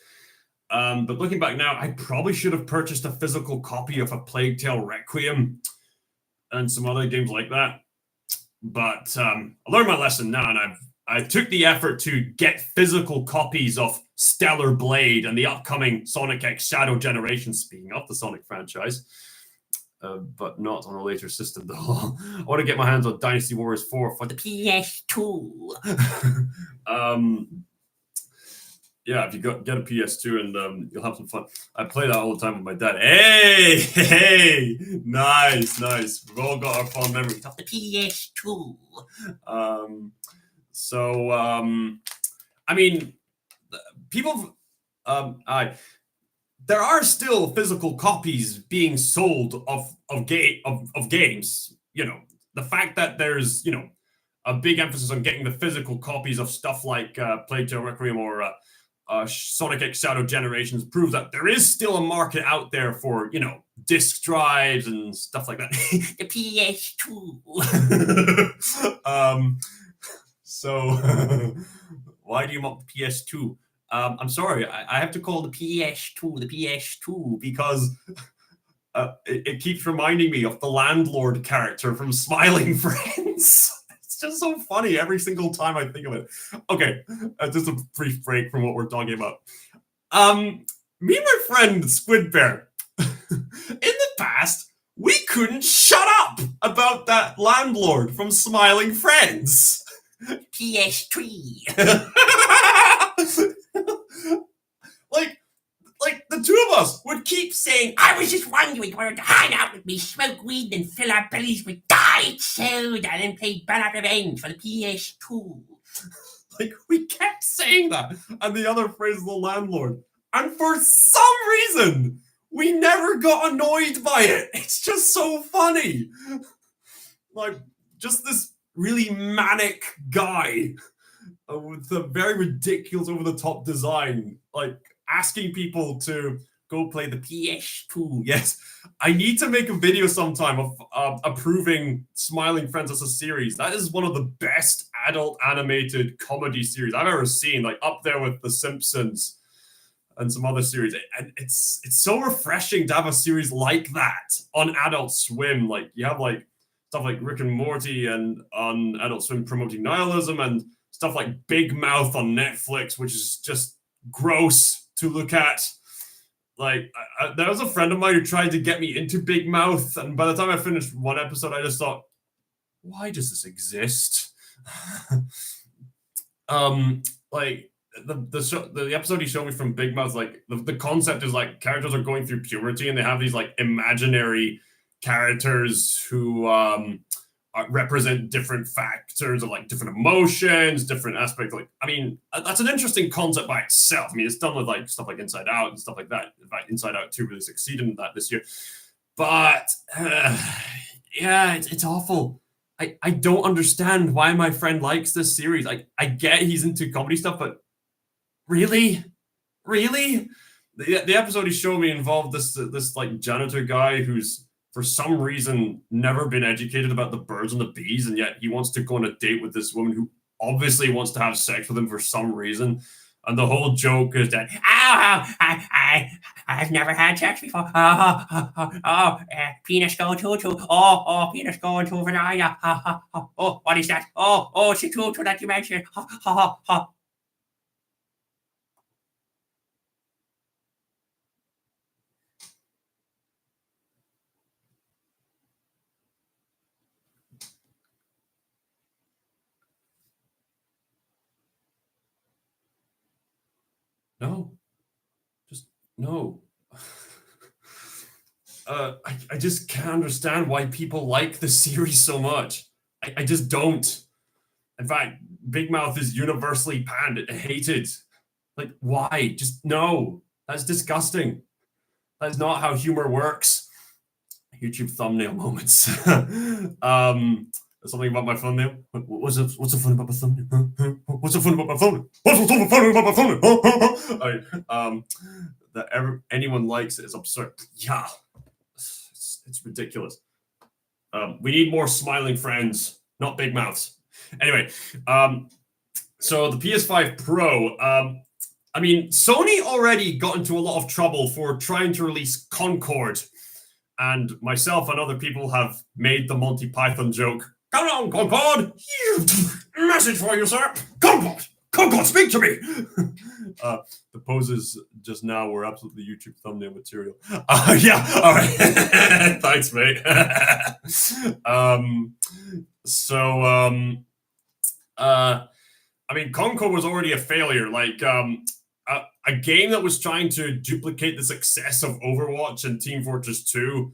A: But looking back now, I probably should have purchased a physical copy of A Plague Tale Requiem and some other games like that. But I learned my lesson now, and I took the effort to get physical copies of Stellar Blade and the upcoming Sonic X Shadow Generation, speaking of the Sonic franchise. But not on a later system, though. I want to get my hands on Dynasty Warriors 4 for the PS2. Yeah, if you get a PS2 and you'll have some fun. I play that all the time with my dad. Hey, nice. We've all got our fond memories of the PS2. I mean, people. There are still physical copies being sold of games. You know, the fact that there's a big emphasis on getting the physical copies of stuff like Plague Tale Requiem or Sonic X Shadow Generations proves that there is still a market out there for disc drives and stuff like that. The PS2. So why do you want the PS2? I'm sorry, I have to call the PS2 because it keeps reminding me of the landlord character from Smiling Friends. It's just so funny every single time I think of it. Okay, just a brief break from what we're talking about. Me and my friend Squid Bear, in the past, we couldn't shut up about that landlord from Smiling Friends. PS3. Like the two of us would keep saying, I was just wondering where to hang out with me, smoke weed, and fill our bellies with diet soda, and then play Banner Revenge for the PS2. Like, we kept saying that, and the other phrase is the landlord. And for some reason, we never got annoyed by it. It's just so funny. Like, just this really manic guy with a very ridiculous over-the-top design, like asking people to go play the PS2. Yes, I need to make a video sometime of approving Smiling Friends as a series. That is one of the best adult animated comedy series I've ever seen, like up there with The Simpsons and some other series. And it's so refreshing to have a series like that on Adult Swim. Like, you have like stuff like Rick and Morty and on Adult Swim promoting nihilism, and stuff like Big Mouth on Netflix, which is just gross to look at. Like, there was a friend of mine who tried to get me into Big Mouth, and by the time I finished one episode, I just thought, why does this exist? Like, the episode he showed me from Big Mouth, like, the concept is, like, characters are going through puberty, and they have these, like, imaginary characters who represent different factors of like different emotions, different aspects. Like, I mean, that's an interesting concept by itself. I mean, it's done with like stuff like Inside Out and stuff like that. In fact, Inside Out 2 really succeeded in that this year. But yeah, it's awful. I don't understand why my friend likes this series. Like, I get he's into comedy stuff, but really? The episode he showed me involved this like janitor guy who's for some reason never been educated about the birds and the bees, and yet he wants to go on a date with this woman who obviously wants to have sex with him for some reason. And the whole joke is that I've never had sex before. Penis going to penis going to vagina. Oh, what is that? Oh, it's a tutu that you mentioned. No. Just no. I just can't understand why people like the series so much. I just don't. In fact, Big Mouth is universally panned, hated. Like, why? Just no. That's disgusting. That's not how humor works. YouTube thumbnail moments. Something about my thumbnail. What's the fun about my thumbnail? What's the fun about my thumbnail? What's the fun about my thumbnail? That anyone likes it is absurd. Yeah, it's ridiculous. We need more smiling friends, not big mouths. Anyway, so the PS5 Pro. I mean, Sony already got into a lot of trouble for trying to release Concord. And myself and other people have made the Monty Python joke. Come on, Concord! Message for you, sir! Concord! Concord, speak to me! The poses just now were absolutely YouTube thumbnail material. Yeah, all right. Thanks, mate. I mean, Concord was already a failure. Like, a game that was trying to duplicate the success of Overwatch and Team Fortress 2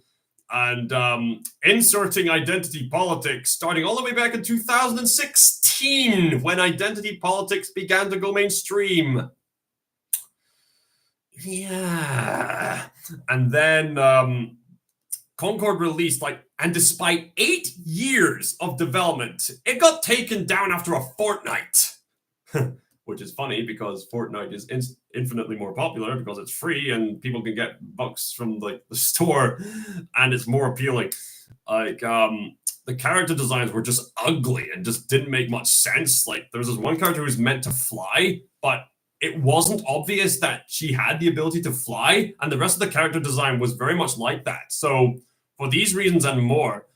A: and inserting identity politics starting all the way back in 2016 when identity politics began to go mainstream. Yeah. And then Concord released, and despite 8 years of development, it got taken down after a fortnight. Which is funny because Fortnite is infinitely more popular because it's free and people can get bucks from the store and it's more appealing. The character designs were just ugly and just didn't make much sense. Like there was this one character who was meant to fly, but it wasn't obvious that she had the ability to fly, and the rest of the character design was very much like that. So for these reasons and more,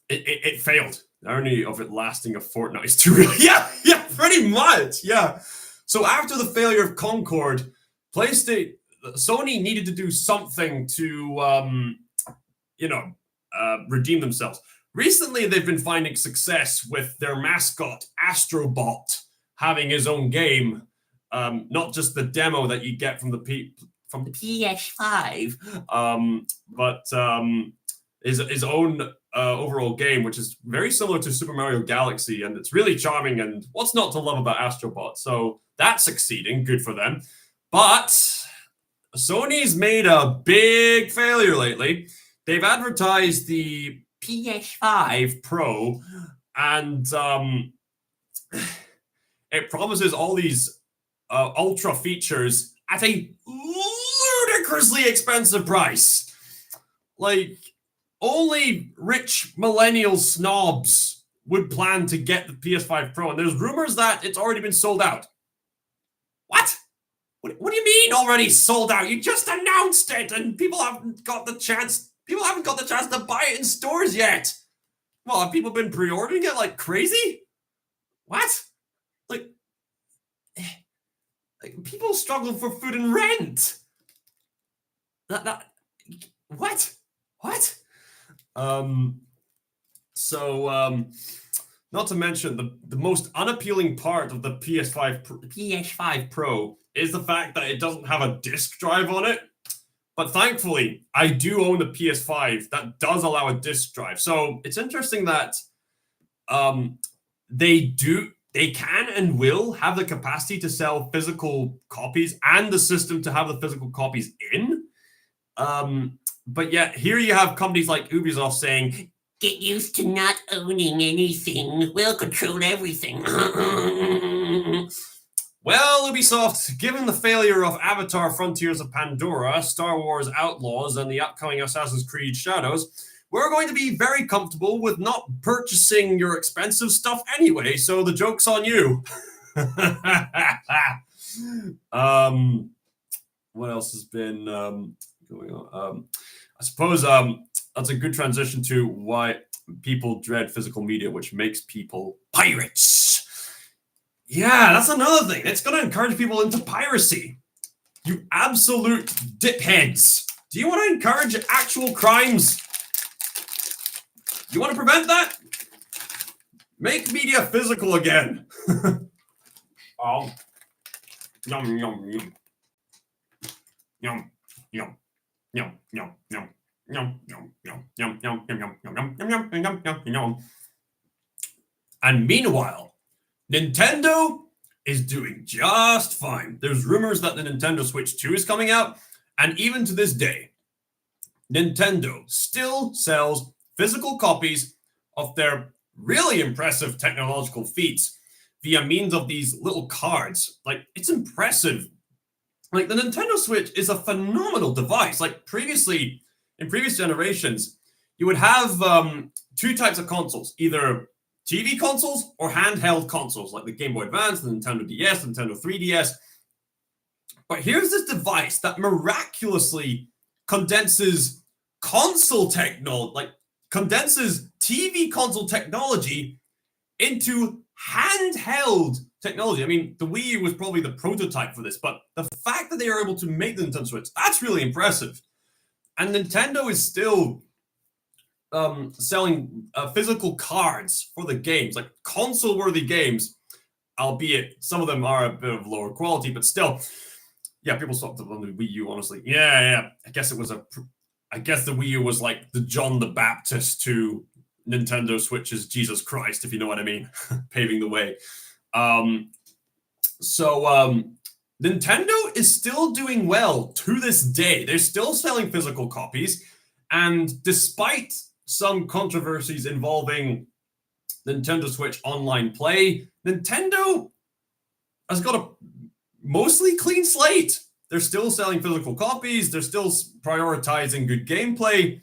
A: it failed. The irony of it lasting a fortnight is too real. Yeah, pretty much. Yeah. So after the failure of Concord, Sony needed to do something to, redeem themselves. Recently, they've been finding success with their mascot, Astrobot, having his own game. Not just the demo that you get from the PS5, but his own overall game, which is very similar to Super Mario Galaxy, and it's really charming. And what's not to love about Astrobot? So that's succeeding, good for them. But Sony's made a big failure lately. They've advertised the PS5 Pro, and it promises all these ultra features at a ludicrously expensive price. Like, only rich millennial snobs would plan to get the PS5 Pro, and there's rumors that it's already been sold out. What? What do you mean already sold out? You just announced it, and people haven't got the chance to buy it in stores yet. Well, have people been pre-ordering it like crazy? What? Like people struggle for food and rent. What? Not to mention the most unappealing part of the PS5 Pro is the fact that it doesn't have a disk drive on it. But thankfully, I do own the PS5 that does allow a disk drive. So it's interesting that they can and will have the capacity to sell physical copies and the system to have the physical copies in. But yet here you have companies like Ubisoft saying,
B: "Get used to not owning anything. We'll control everything."
A: Well, Ubisoft, given the failure of Avatar Frontiers of Pandora, Star Wars Outlaws, and the upcoming Assassin's Creed Shadows, we're going to be very comfortable with not purchasing your expensive stuff anyway, so the joke's on you. What else has been going on? I suppose that's a good transition to why people dread physical media, which makes people pirates. Yeah, that's another thing. It's going to encourage people into piracy. You absolute dipheads. Do you want to encourage actual crimes? You want to prevent that? Make media physical again. Yum, yum, yum. Yum, yum, yum, yum, yum. Yum, yum, yum, yum, yum, yum, yum, yum, yum, yum, yum, yum, yum. And meanwhile, Nintendo is doing just fine. There's rumors that the Nintendo Switch 2 is coming out, and even to this day, Nintendo still sells physical copies of their really impressive technological feats via means of these little cards. Like, it's impressive. Like, the Nintendo Switch is a phenomenal device. Like, previously, in previous generations, you would have two types of consoles, either TV consoles or handheld consoles, like the Game Boy Advance, the Nintendo DS, the Nintendo 3DS. But here's this device that miraculously condenses console technology, like condenses TV console technology into handheld technology. I mean, the Wii U was probably the prototype for this, but the fact that they are able to make the Nintendo Switch, that's really impressive. And Nintendo is still selling physical cards for the games, like console-worthy games, albeit some of them are a bit of lower quality, but still, yeah, people stopped on the Wii U, honestly. Yeah. I guess the Wii U was like the John the Baptist to Nintendo Switch's Jesus Christ, if you know what I mean, paving the way. Nintendo is still doing well to this day. They're still selling physical copies, and despite some controversies involving Nintendo Switch online play, Nintendo has got a mostly clean slate. They're still selling physical copies. They're still prioritizing good gameplay.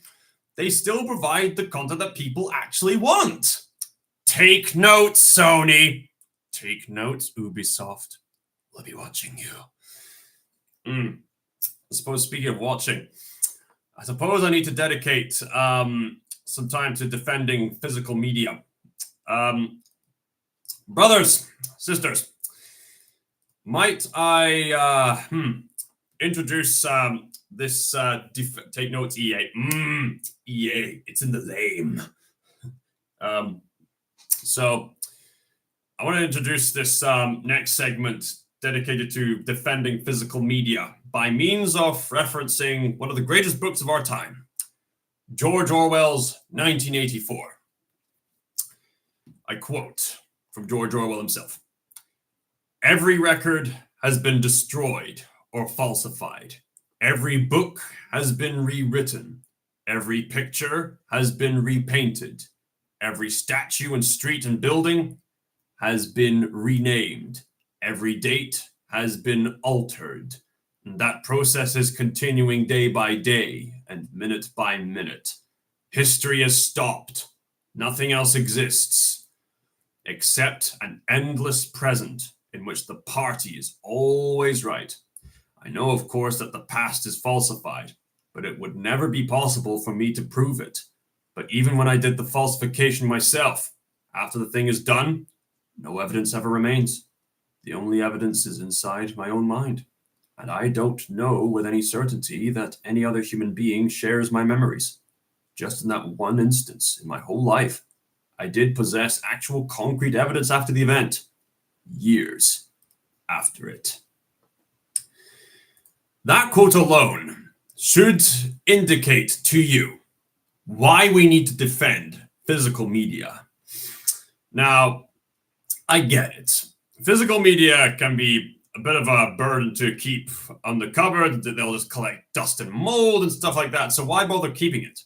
A: They still provide the content that people actually want. Take notes, Sony. Take notes, Ubisoft. We'll be watching you. I suppose, speaking of watching, I suppose I need to dedicate some time to defending physical media. Brothers, sisters, might I introduce this take notes, EA. EA, it's in the name. So I want to introduce this next segment dedicated to defending physical media by means of referencing one of the greatest books of our time, George Orwell's 1984. I quote from George Orwell himself: "Every record has been destroyed or falsified. Every book has been rewritten. Every picture has been repainted. Every statue and street and building has been renamed. Every date has been altered. And that process is continuing day by day and minute by minute. History is stopped. Nothing else exists except an endless present in which the party is always right. I know, of course, that the past is falsified, but it would never be possible for me to prove it. But even when I did the falsification myself, after the thing is done, no evidence ever remains. The only evidence is inside my own mind. And I don't know with any certainty that any other human being shares my memories. Just in that one instance in my whole life, I did possess actual concrete evidence after the event, years after it." That quote alone should indicate to you why we need to defend physical media. Now, I get it. Physical media can be a bit of a burden to keep on the cupboard. They'll just collect dust and mold and stuff like that. So why bother keeping it?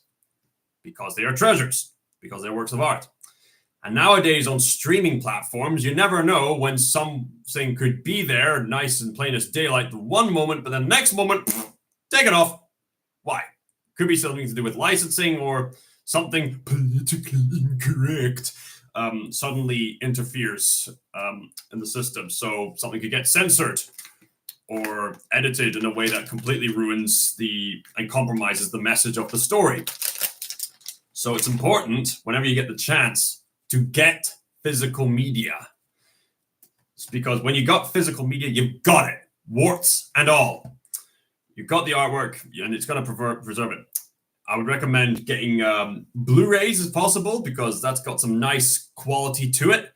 A: Because they are treasures, because they're works of art. And nowadays on streaming platforms, you never know when something could be there, nice and plain as daylight, the one moment, but then the next moment, take it off. Why? Could be something to do with licensing or something politically incorrect suddenly interferes in the system. So something could get censored or edited in a way that completely ruins and compromises the message of the story. So it's important, whenever you get the chance, to get physical media. It's because when you got physical media, you've got it, warts and all. You've got the artwork, and it's going to preserve it. I would recommend getting Blu-rays as possible, because that's got some nice quality to it.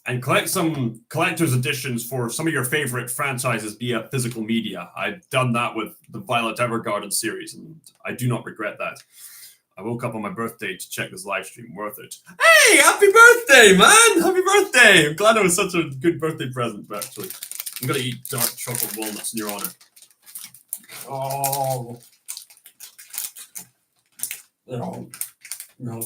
A: and collect some collector's editions for some of your favorite franchises via physical media. I've done that with the Violet Evergarden series, and I do not regret that. I woke up on my birthday to check this live stream. Worth it. Hey, happy birthday, man! Happy birthday! I'm glad it was such a good birthday present, actually. I'm gonna eat dark chocolate walnuts in your honor. Oh. No. No.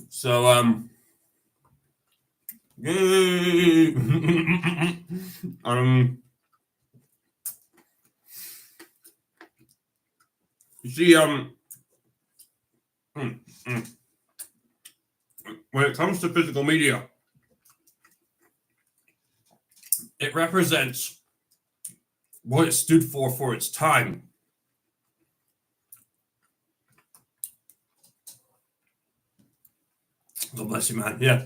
A: So, you see, when it comes to physical media, it represents what it stood for its time. God bless you, man. Yeah.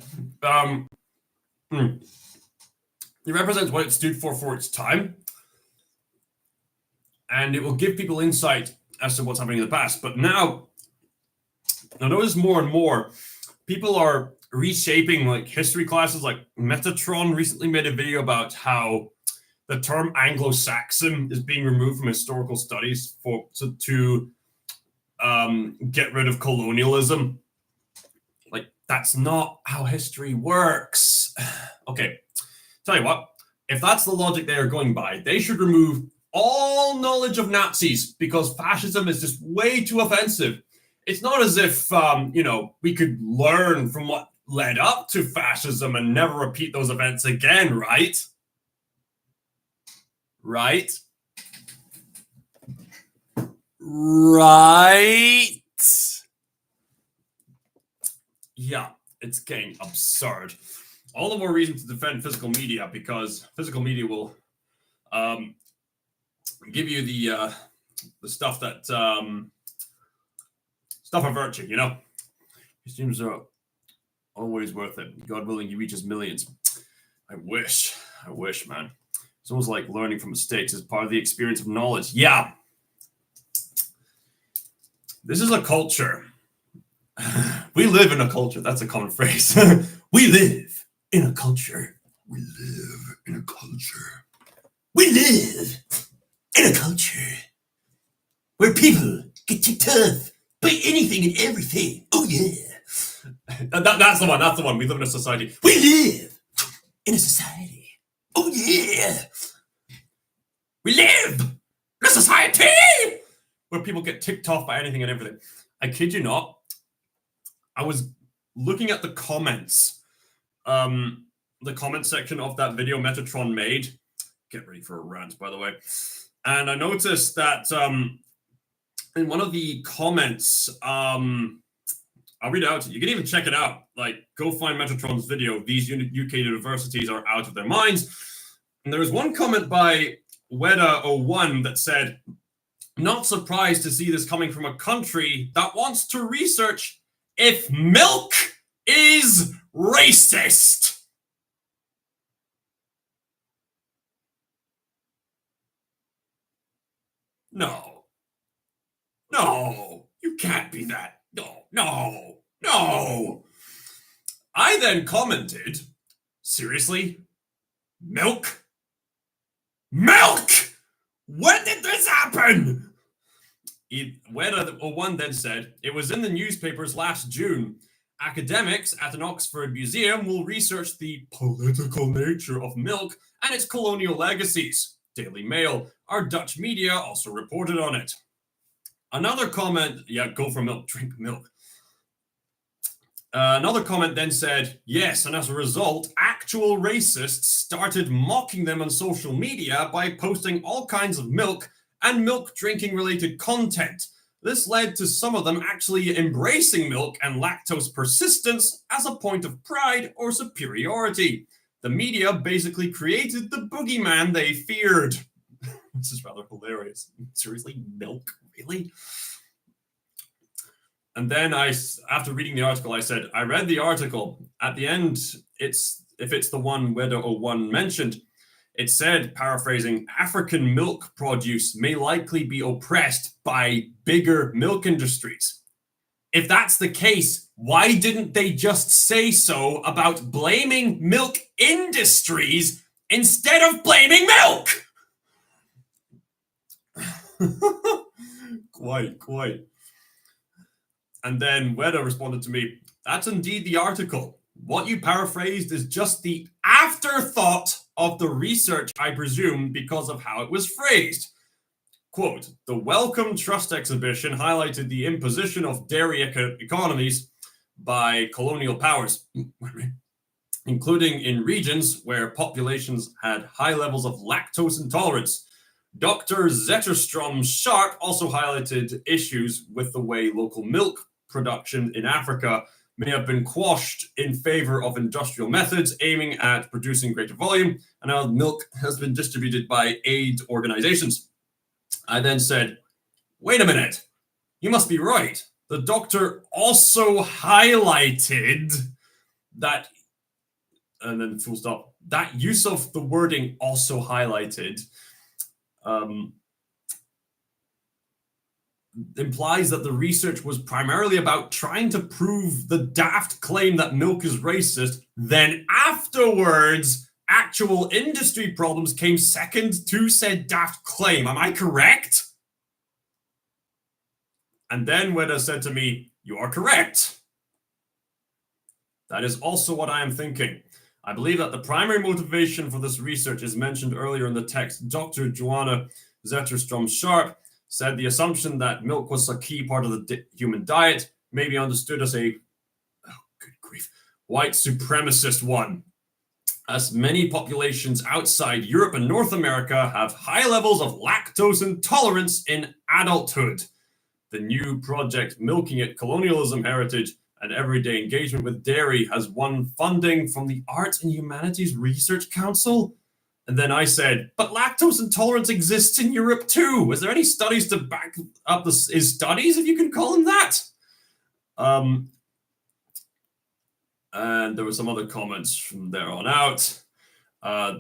A: It represents what it stood for its time. And it will give people insight as to what's happening in the past. But now, I notice more and more, people are reshaping like history classes. Like Metatron recently made a video about how the term Anglo-Saxon is being removed from historical studies to get rid of colonialism. Like, that's not how history works. Okay, tell you what, if that's the logic they are going by, they should remove all knowledge of Nazis because fascism is just way too offensive. It's not as if, we could learn from what led up to fascism and never repeat those events again, right? Right? Right? Yeah, it's getting absurd. All the more reason to defend physical media because physical media will give you the stuff that stuff of virtue, you know. These streams are always worth it. God willing, he reaches millions. I wish, man. It's almost like learning from mistakes is part of the experience of knowledge. Yeah. This is a culture. We live in a culture. That's a common phrase. We live in a culture. We live in a culture. We live in a culture where people get ticked off by anything and everything. Oh, yeah. That's the one. That's the one. We live in a society. We live in a society. Oh, yeah. We live in a society where people get ticked off by anything and everything. I kid you not. I was looking at the comments, the comment section of that video Metatron made. Get ready for a rant, by the way. And I noticed that in one of the comments, I'll read it out to you. You can even check it out. Like, go find Metatron's video. These UK universities are out of their minds. And there was one comment by Weda01 that said, not surprised to see this coming from a country that wants to research if milk is racist. No, you can't be that. No. I then commented, seriously? Milk? When did this happen? Weda01 then said, it was in the newspapers last June. Academics at an Oxford museum will research the political nature of milk and its colonial legacies. Daily Mail, our Dutch media, also reported on it. Another comment, go for milk, drink milk. Another comment then said, yes, and as a result, actual racists started mocking them on social media by posting all kinds of milk and milk drinking related content. This led to some of them actually embracing milk and lactose persistence as a point of pride or superiority. The media basically created the boogeyman they feared. This is rather hilarious. Seriously, milk? Really? And then after reading the article, I said, I read the article. At the end, if it's the one Weda01 mentioned, It said, paraphrasing, African milk produce may likely be oppressed by bigger milk industries. If that's the case, why didn't they just say so about blaming milk industries instead of blaming milk? Quite. And then Weta responded to me, that's indeed the article. What you paraphrased is just the afterthought of the research, I presume, because of how it was phrased. Quote, the Welcome Trust exhibition highlighted the imposition of dairy economies by colonial powers, including in regions where populations had high levels of lactose intolerance. Dr. Zetterstrom Sharp also highlighted issues with the way local milk production in Africa may have been quashed in favor of industrial methods aiming at producing greater volume, and how milk has been distributed by aid organizations. I then said, wait a minute, you must be right. The doctor also highlighted that, and then full stop, that use of the wording also highlighted implies that the research was primarily about trying to prove the daft claim that milk is racist. Then afterwards, actual industry problems came second to said daft claim. Am I correct? And then Weta said to me, you are correct. That is also what I am thinking. I believe that the primary motivation for this research is mentioned earlier in the text. Dr. Joanna Zetterstrom Sharp said the assumption that milk was a key part of the human diet may be understood as a, oh, good grief, white supremacist one. As many populations outside Europe and North America have high levels of lactose intolerance in adulthood. The new project, Milking It, Colonialism, Heritage, and Everyday Engagement with Dairy, has won funding from the Arts and Humanities Research Council. And then I said, but lactose intolerance exists in Europe too. Is there any studies to back up this? Is studies, if you can call them that? And there were some other comments from there on out.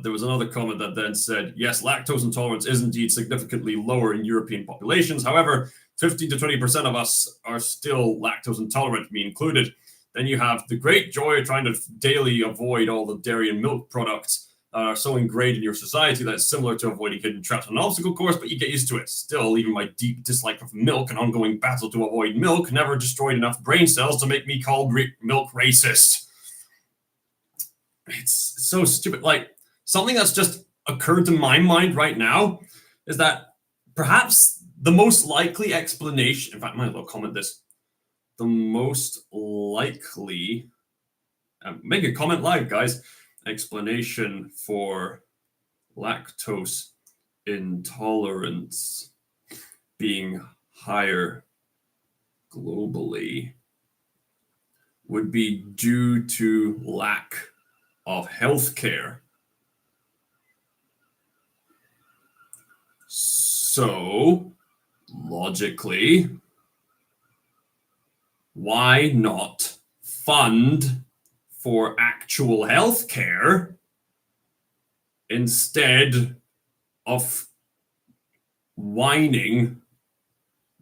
A: There was another comment that then said, yes, lactose intolerance is indeed significantly lower in European populations. However, 15 to 20% of us are still lactose intolerant, me included. Then you have the great joy of trying to daily avoid all the dairy and milk products that are so ingrained in your society that it's similar to avoiding hidden traps on an obstacle course, but you get used to it. Still, even my deep dislike of milk and ongoing battle to avoid milk never destroyed enough brain cells to make me call milk racist. It's so stupid. Like, something that's just occurred to my mind right now is that perhaps the most likely explanation, in fact, I might as well comment this, the most likely, make a comment live, guys, explanation for lactose intolerance being higher globally would be due to lack of healthcare. So, logically, why not fund for actual healthcare instead of whining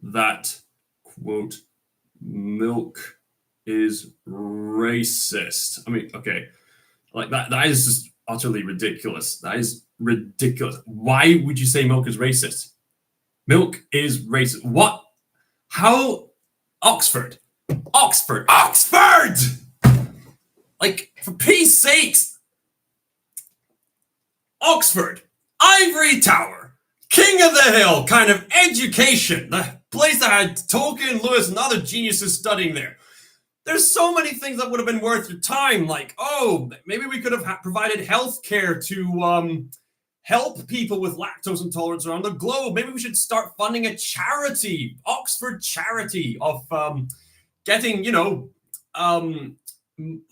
A: that, quote, milk is racist? I mean, okay, like that is just utterly ridiculous. That is ridiculous. Why would you say milk is racist? Milk is racist. What? How? Oxford! Like, for peace sakes! Oxford! Ivory Tower! King of the Hill kind of education! The place that had Tolkien, Lewis, and other geniuses studying there. There's so many things that would have been worth your time, like, oh, maybe we could have provided healthcare to help people with lactose intolerance around the globe. Maybe we should start funding a charity, Oxford charity, of getting,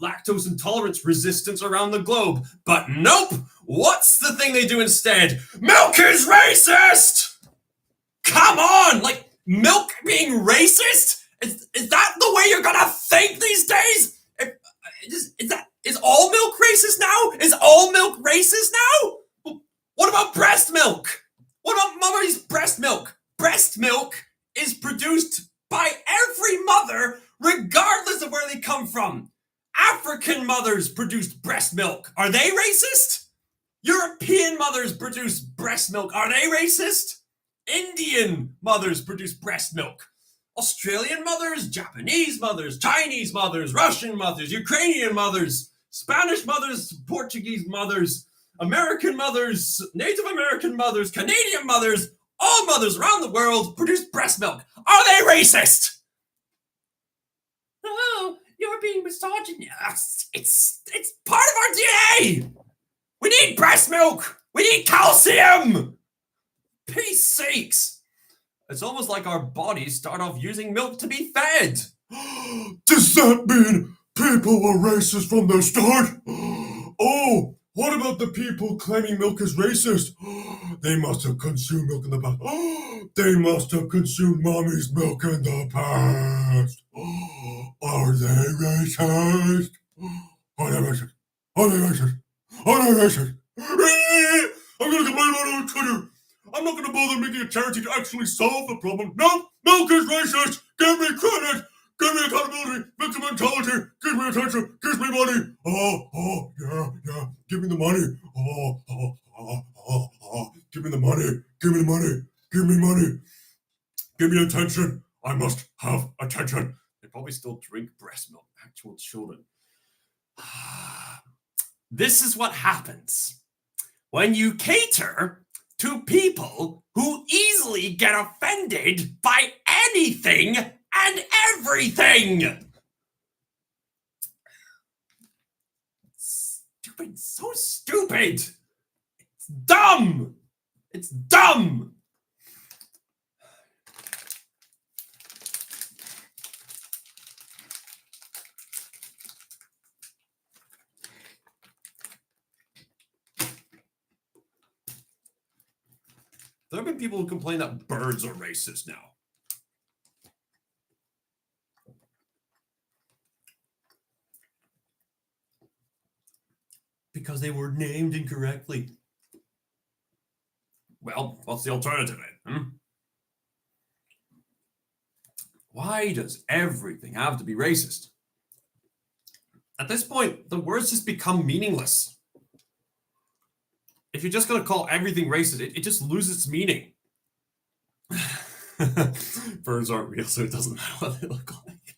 A: lactose intolerance resistance around the globe. But nope! What's the thing they do instead? Milk is racist! Come on! Like, milk being racist? Is that the way you're gonna think these days? Is all milk racist now? Is all milk racist now? What about breast milk? What about mommy's breast milk? Breast milk is produced by every mother, regardless of where they come from. African mothers produce breast milk. Are they racist? European mothers produce breast milk. Are they racist? Indian mothers produce breast milk. Australian mothers, Japanese mothers, Chinese mothers, Russian mothers, Ukrainian mothers, Spanish mothers, Portuguese mothers, American mothers, Native American mothers, Canadian mothers, all mothers around the world produce breast milk. Are they racist? Oh, you're being misogynist. It's part of our DNA. We need breast milk. We need calcium. Peace sakes. It's almost like our bodies start off using milk to be fed.
C: Does that mean people were racist from the start? Oh, what about the people claiming milk is racist? They must have consumed milk in the past. They must have consumed mommy's milk in the past. Are they racist? Are they racist? Are they racist? Are they racist? I'm gonna complain about it on Twitter. I'm not gonna bother making a charity to actually solve the problem. No, milk is racist. Give me credit. Give me accountability. Victim mentality. Give me attention. Give me money. Oh, yeah. Give me the money. Give me the money. Give me the money. Give me money. Give me attention. I must have attention.
A: They probably still drink breast milk, actual children. This is what happens when you cater to people who easily get offended by anything and everything. Stupid, so stupid. It's dumb. It's dumb. There have been people who complain that birds are racist now. Because they were named incorrectly. Well, what's the alternative then? Why does everything have to be racist? At this point, the words just become meaningless. If you're just going to call everything racist, it just loses its meaning. Birds aren't real, so it doesn't matter what they look like.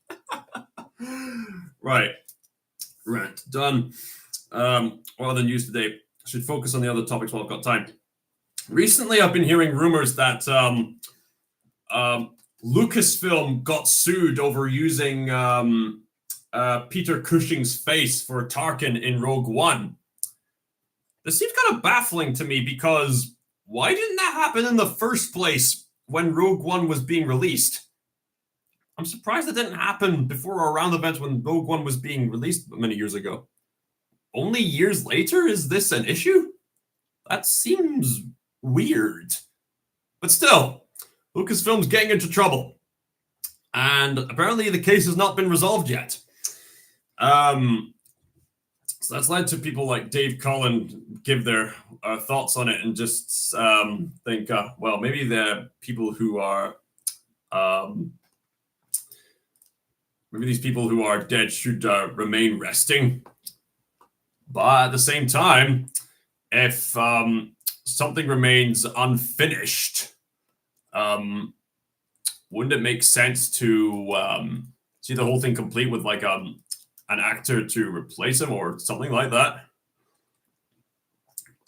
A: Right. Rant done. What other news today? I should focus on the other topics while I've got time. Recently, I've been hearing rumors that Lucasfilm got sued over using Peter Cushing's face for Tarkin in Rogue One. This seems kind of baffling to me because why didn't that happen in the first place when Rogue One was being released? I'm surprised it didn't happen before or around the event when Rogue One was being released many years ago. Only years later, is this an issue? That seems weird. But still, Lucasfilm's getting into trouble. And apparently the case has not been resolved yet. So that's led to people like Dave Collin give their thoughts on it and just think, well, maybe the people who are, maybe these people who are dead should remain resting. But at the same time, if something remains unfinished, wouldn't it make sense to see the whole thing complete with like an actor to replace him or something like that?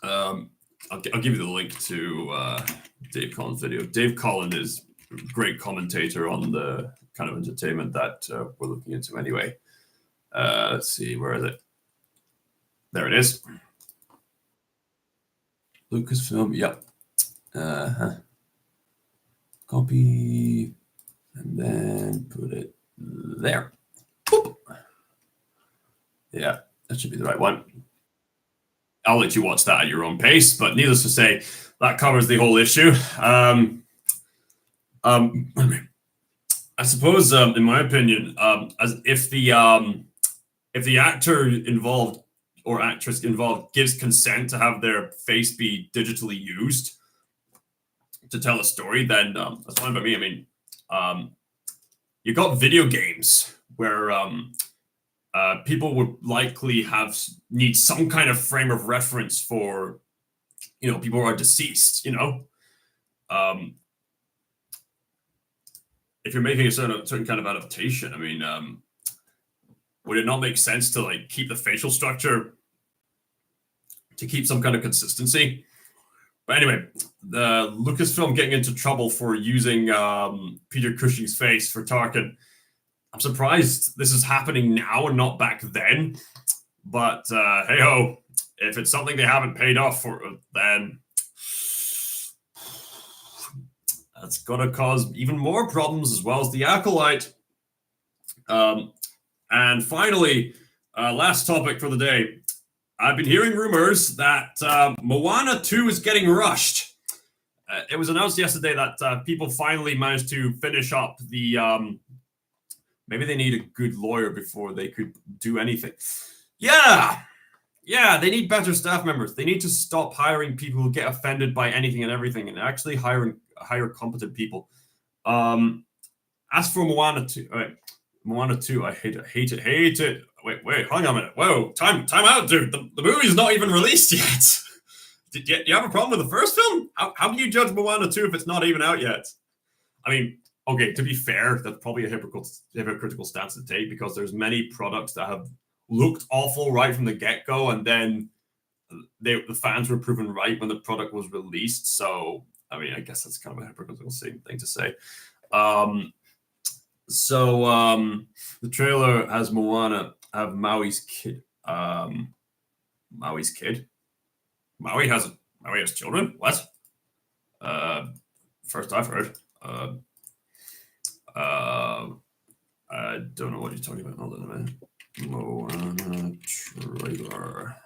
A: I'll give you the link to Dave Collin's video. Dave Collin is a great commentator on the kind of entertainment that we're looking into anyway. Let's see, where is it? There it is. Lucasfilm, yep. Copy, and then put it there. Boop. Yeah, that should be the right one. I'll let you watch that at your own pace, but needless to say, that covers the whole issue. I suppose, in my opinion, as if the actor involved or actress involved gives consent to have their face be digitally used to tell a story, then that's fine by me. I mean, you got video games where people would likely need some kind of frame of reference for, people who are deceased. If you're making a certain kind of adaptation, I mean, would it not make sense to like keep the facial structure to keep some kind of consistency? But anyway, the Lucasfilm getting into trouble for using Peter Cushing's face for Tarkin. I'm surprised this is happening now and not back then. But hey ho, if it's something they haven't paid off for, then that's gonna cause even more problems, as well as the Acolyte. And finally, last topic for the day. I've been hearing rumors that Moana 2 is getting rushed. It was announced yesterday that people finally managed to finish up the... maybe they need a good lawyer before they could do anything. Yeah, they need better staff members. They need to stop hiring people who get offended by anything and everything and actually hire competent people. As for Moana 2... All right. Moana 2, I hate it. Wait, hang on a minute. Whoa, time out, dude. The movie's not even released yet. Do you have a problem with the first film? How can you judge Moana 2 if it's not even out yet? I mean, okay, to be fair, that's probably a hypocritical stance to take, because there's many products that have looked awful right from the get-go, and then the fans were proven right when the product was released. So, I mean, I guess that's kind of a hypocritical thing to say. So the trailer has Moana have Maui's kid. Maui's kid? Maui has children? What? First I've heard. I don't know what you're talking about. Hold on a minute. Moana trailer.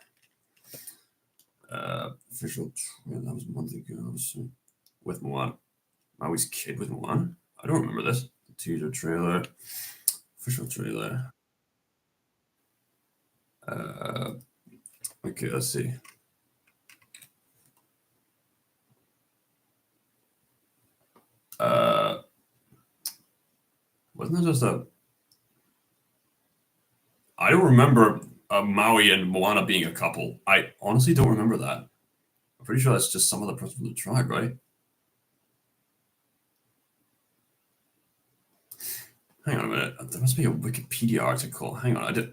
A: Official trailer. That was a month ago. So, with Moana. Maui's kid with Moana? I don't remember this. Teaser trailer, official trailer. Okay, let's see. Wasn't that just I don't remember Maui and Moana being a couple. I honestly don't remember that. I'm pretty sure that's just some of the person from the tribe, right? Hang on a minute. There must be a Wikipedia article. Hang on.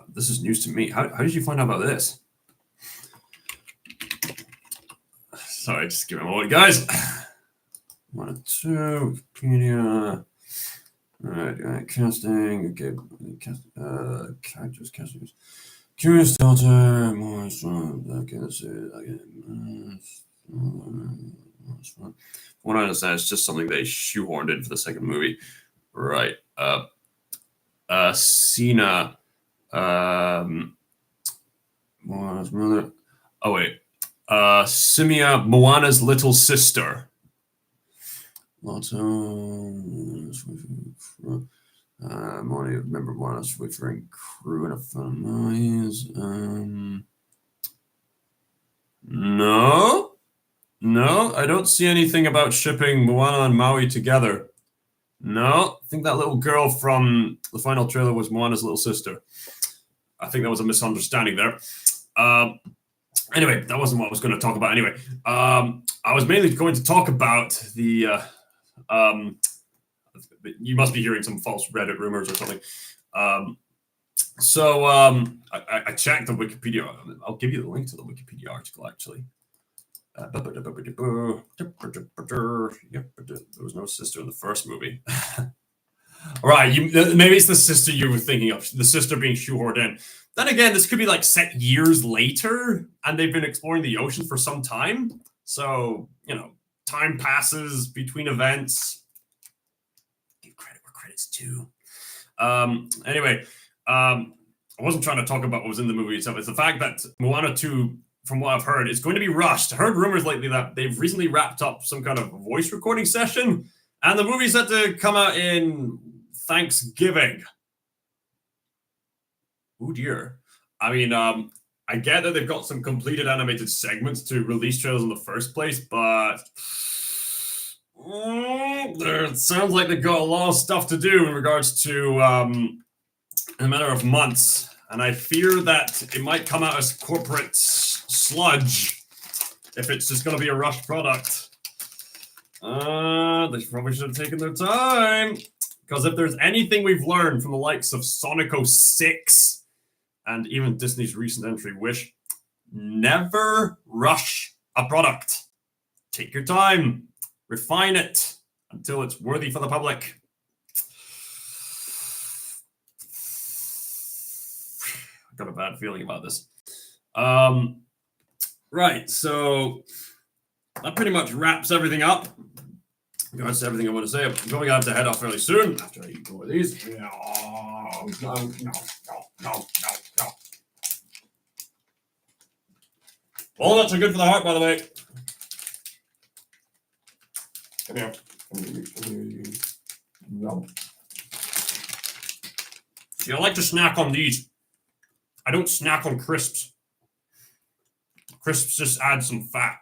A: This is news to me. How did you find out about this? Sorry, just give me a moment, guys. 1 2, Wikipedia. All right, casting. Okay, characters, castings. Curious daughter. More strong. Okay, let's see. Okay. From what I understand, it's just something they shoehorned in for the second movie. Right. Cena. Moana's mother. Oh, wait. Simia, Moana's little sister. Moana, remember Moana's referring crew in a fun noise. No, I don't see anything about shipping Moana and Maui together. No, I think that little girl from the final trailer was Moana's little sister. I think that was a misunderstanding there. Anyway, that wasn't what I was going to talk about anyway. I was mainly going to talk about the... you must be hearing some false Reddit rumors or something. I checked the Wikipedia. I'll give you the link to the Wikipedia article, actually. Yep, there was no sister in the first movie. All right, maybe it's the sister you were thinking of, the sister being shoehorned in. Then again, this could be like set years later, and they've been exploring the ocean for some time. So, time passes between events. Give credit where credit's due. Anyway, I wasn't trying to talk about what was in the movie itself. It's the fact that Moana 2, from what I've heard, is going to be rushed. I heard rumors lately that they've recently wrapped up some kind of voice recording session, and the movie's set to come out in Thanksgiving. Oh dear. I mean, I get that they've got some completed animated segments to release trailers in the first place, but it sounds like they've got a lot of stuff to do in regards to in a matter of months. And I fear that it might come out as corporate sludge if it's just going to be a rushed product. They probably should have taken their time. Because if there's anything we've learned from the likes of Sonic 06 and even Disney's recent entry, Wish, never rush a product. Take your time. Refine it until it's worthy for the public. I've got a bad feeling about this. Right, so that pretty much wraps everything up. That's everything I want to say. I'm going to have to head off fairly soon after I eat more of these. No. Walnuts are good for the heart, by the way. Come here. No. See, I like to snack on these. I don't snack on crisps. Crisps just add some fat.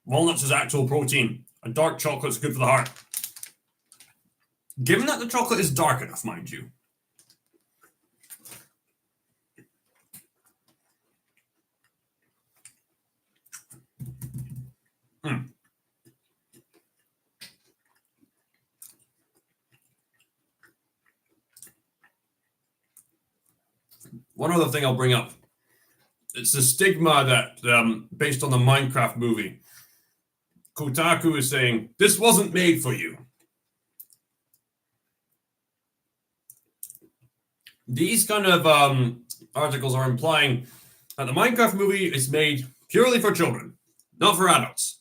A: Walnuts is actual protein. And dark chocolate is good for the heart. Given that the chocolate is dark enough, mind you. One other thing I'll bring up. It's the stigma that, based on the Minecraft movie, Kotaku is saying, this wasn't made for you. These kind of articles are implying that the Minecraft movie is made purely for children, not for adults.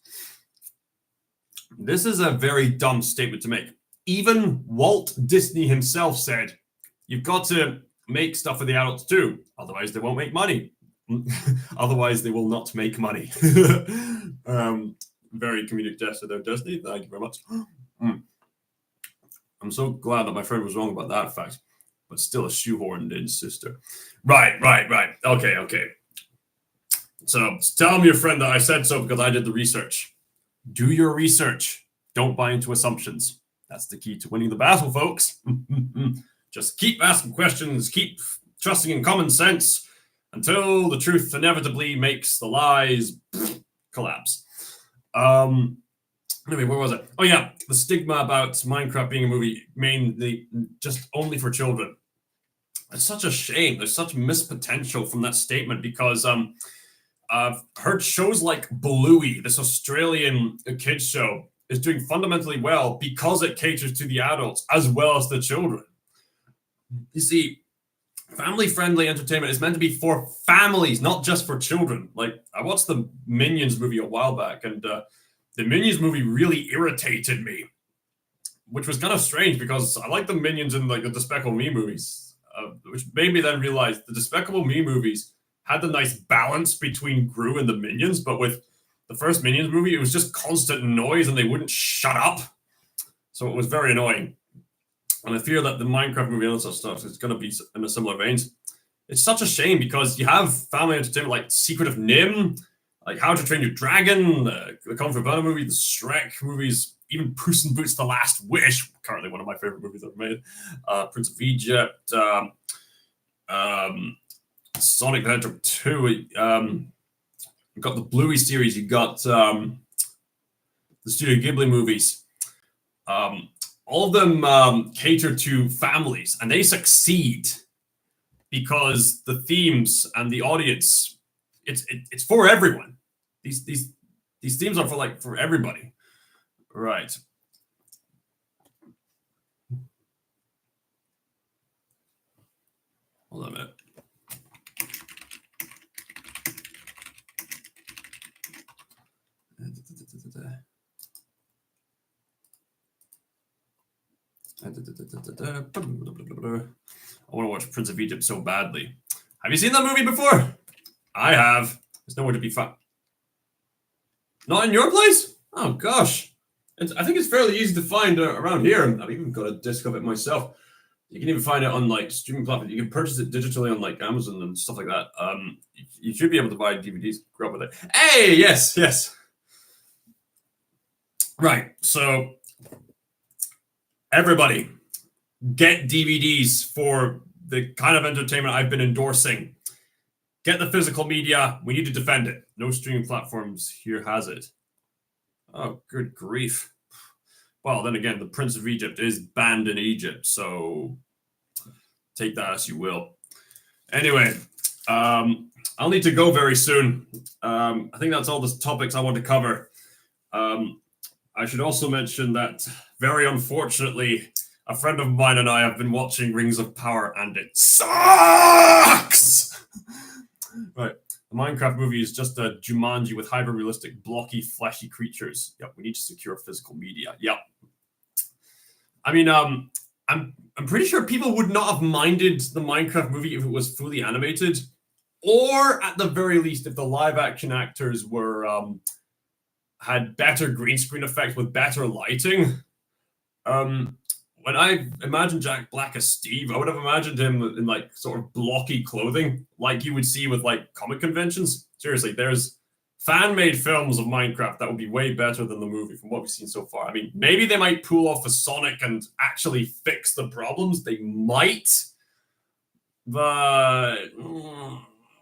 A: This is a very dumb statement to make. Even Walt Disney himself said, you've got to make stuff for the adults too, otherwise they won't make money. Otherwise they will not make money. Very comedic gesture there, Disney. Thank you very much. I'm so glad that my friend was wrong about that fact, but still a shoehorned in sister. Right. Okay. So tell your friend that I said so because I did the research. Do your research. Don't buy into assumptions. That's the key to winning the battle, folks. Just keep asking questions, keep trusting in common sense until the truth inevitably makes the lies collapse. Anyway, where was it? Oh yeah, the stigma about Minecraft being a movie mainly just only for children. It's such a shame. There's such missed potential from that statement because I've heard shows like Bluey, this Australian kids show, is doing fundamentally well because it caters to the adults as well as the children. You see, family-friendly entertainment is meant to be for families, not just for children. Like, I watched the Minions movie a while back, and the Minions movie really irritated me, which was kind of strange because I like the Minions in like the Despicable Me movies, which made me then realize the Despicable Me movies had the nice balance between Gru and the Minions, but with the first Minions movie, it was just constant noise and they wouldn't shut up. So it was very annoying. And I fear that the Minecraft movie and all that stuff is going to be in a similar veins. It's such a shame because you have family entertainment like Secret of Nim, like How to Train Your Dragon, the Kung Fu Panda movie, the Shrek movies, even Puss in Boots: The Last Wish, currently one of my favorite movies ever made, Prince of Egypt, Sonic the Hedgehog 2. You've got the Bluey series. You got the Studio Ghibli movies. All of them cater to families, and they succeed because the themes and the audience, it's for everyone. These themes are for everybody, right? Hold on a minute. I want to watch Prince of Egypt so badly. Have you seen that movie before? I have. There's nowhere to be found. Not in your place? Oh gosh. I think it's fairly easy to find around here. I've even got a disc of it myself. You can even find it on like streaming platforms. You can purchase it digitally on like Amazon and stuff like that. You should be able to buy DVDs. Grow up with it. Hey, yes. Right. So everybody, get DVDs for the kind of entertainment I've been endorsing. Get the physical media. We need to defend it. No streaming platforms here has it. Oh, good grief. Well, then again, the Prince of Egypt is banned in Egypt, so take that as you will. Anyway, I'll need to go very soon. I think that's all the topics I want to cover. I should also mention that, very unfortunately, a friend of mine and I have been watching Rings of Power, and it sucks! Right. The Minecraft movie is just a Jumanji with hyper-realistic, blocky, fleshy creatures. Yep, we need to secure physical media. Yep. I mean, I'm pretty sure people would not have minded the Minecraft movie if it was fully animated, or at the very least, if the live-action actors were had better green screen effects with better lighting. When I imagined Jack Black as Steve, I would have imagined him in like sort of blocky clothing, like you would see with like comic conventions. Seriously, there's fan-made films of Minecraft that would be way better than the movie from what we've seen so far. I mean, maybe they might pull off a Sonic and actually fix the problems. They might, but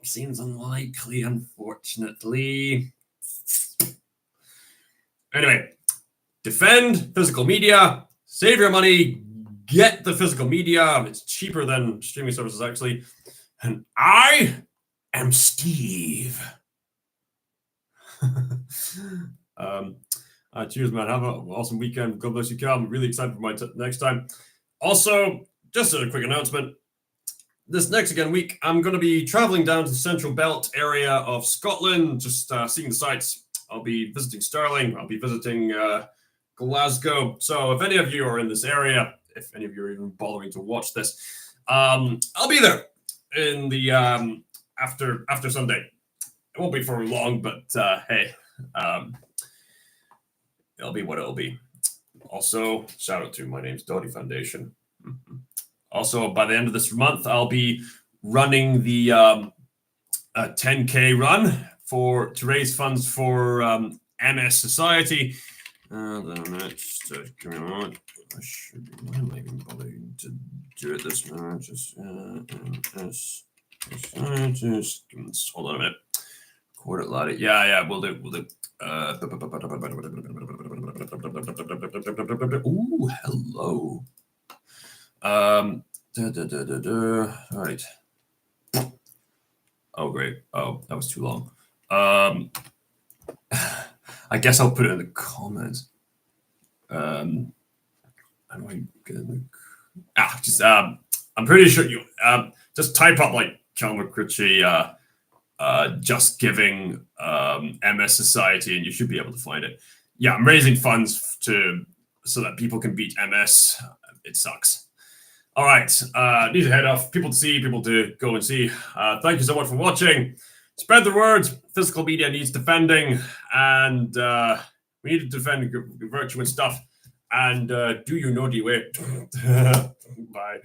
A: seems unlikely, unfortunately. Anyway, defend physical media. Save your money, get the physical media. It's cheaper than streaming services, actually. And I am Steve. Cheers, man. Have an awesome weekend. God bless you, Cal. I'm really excited for my next time. Also, just a quick announcement. This next week, I'm going to be traveling down to the Central Belt area of Scotland, just seeing the sights. I'll be visiting Stirling. I'll be visiting Glasgow. So if any of you are in this area, if any of you are even bothering to watch this, I'll be there in the after Sunday. It won't be for long, but hey, it'll be what it'll be. Also, shout out to My Name's Dottie Foundation. Also, by the end of this month, I'll be running the 10K run to raise funds for MS Society. Next, give me a moment. Why am I even bothering to do it this minute? Just hold on a minute. Record it loud. Yeah, we'll do. Ooh, hello. All right. Oh, great. Oh, that was too long. I guess I'll put it in the comments. How do I get in the... I'm pretty sure you just type up like Cal McCritchie just giving MS Society and you should be able to find it. Yeah, I'm raising funds so that people can beat MS. It sucks. All right, need to head off. People to see, people to go and see. Thank you so much for watching. Spread the word. Physical media needs defending, and we need to defend virtue and stuff. And do you know the way? Bye.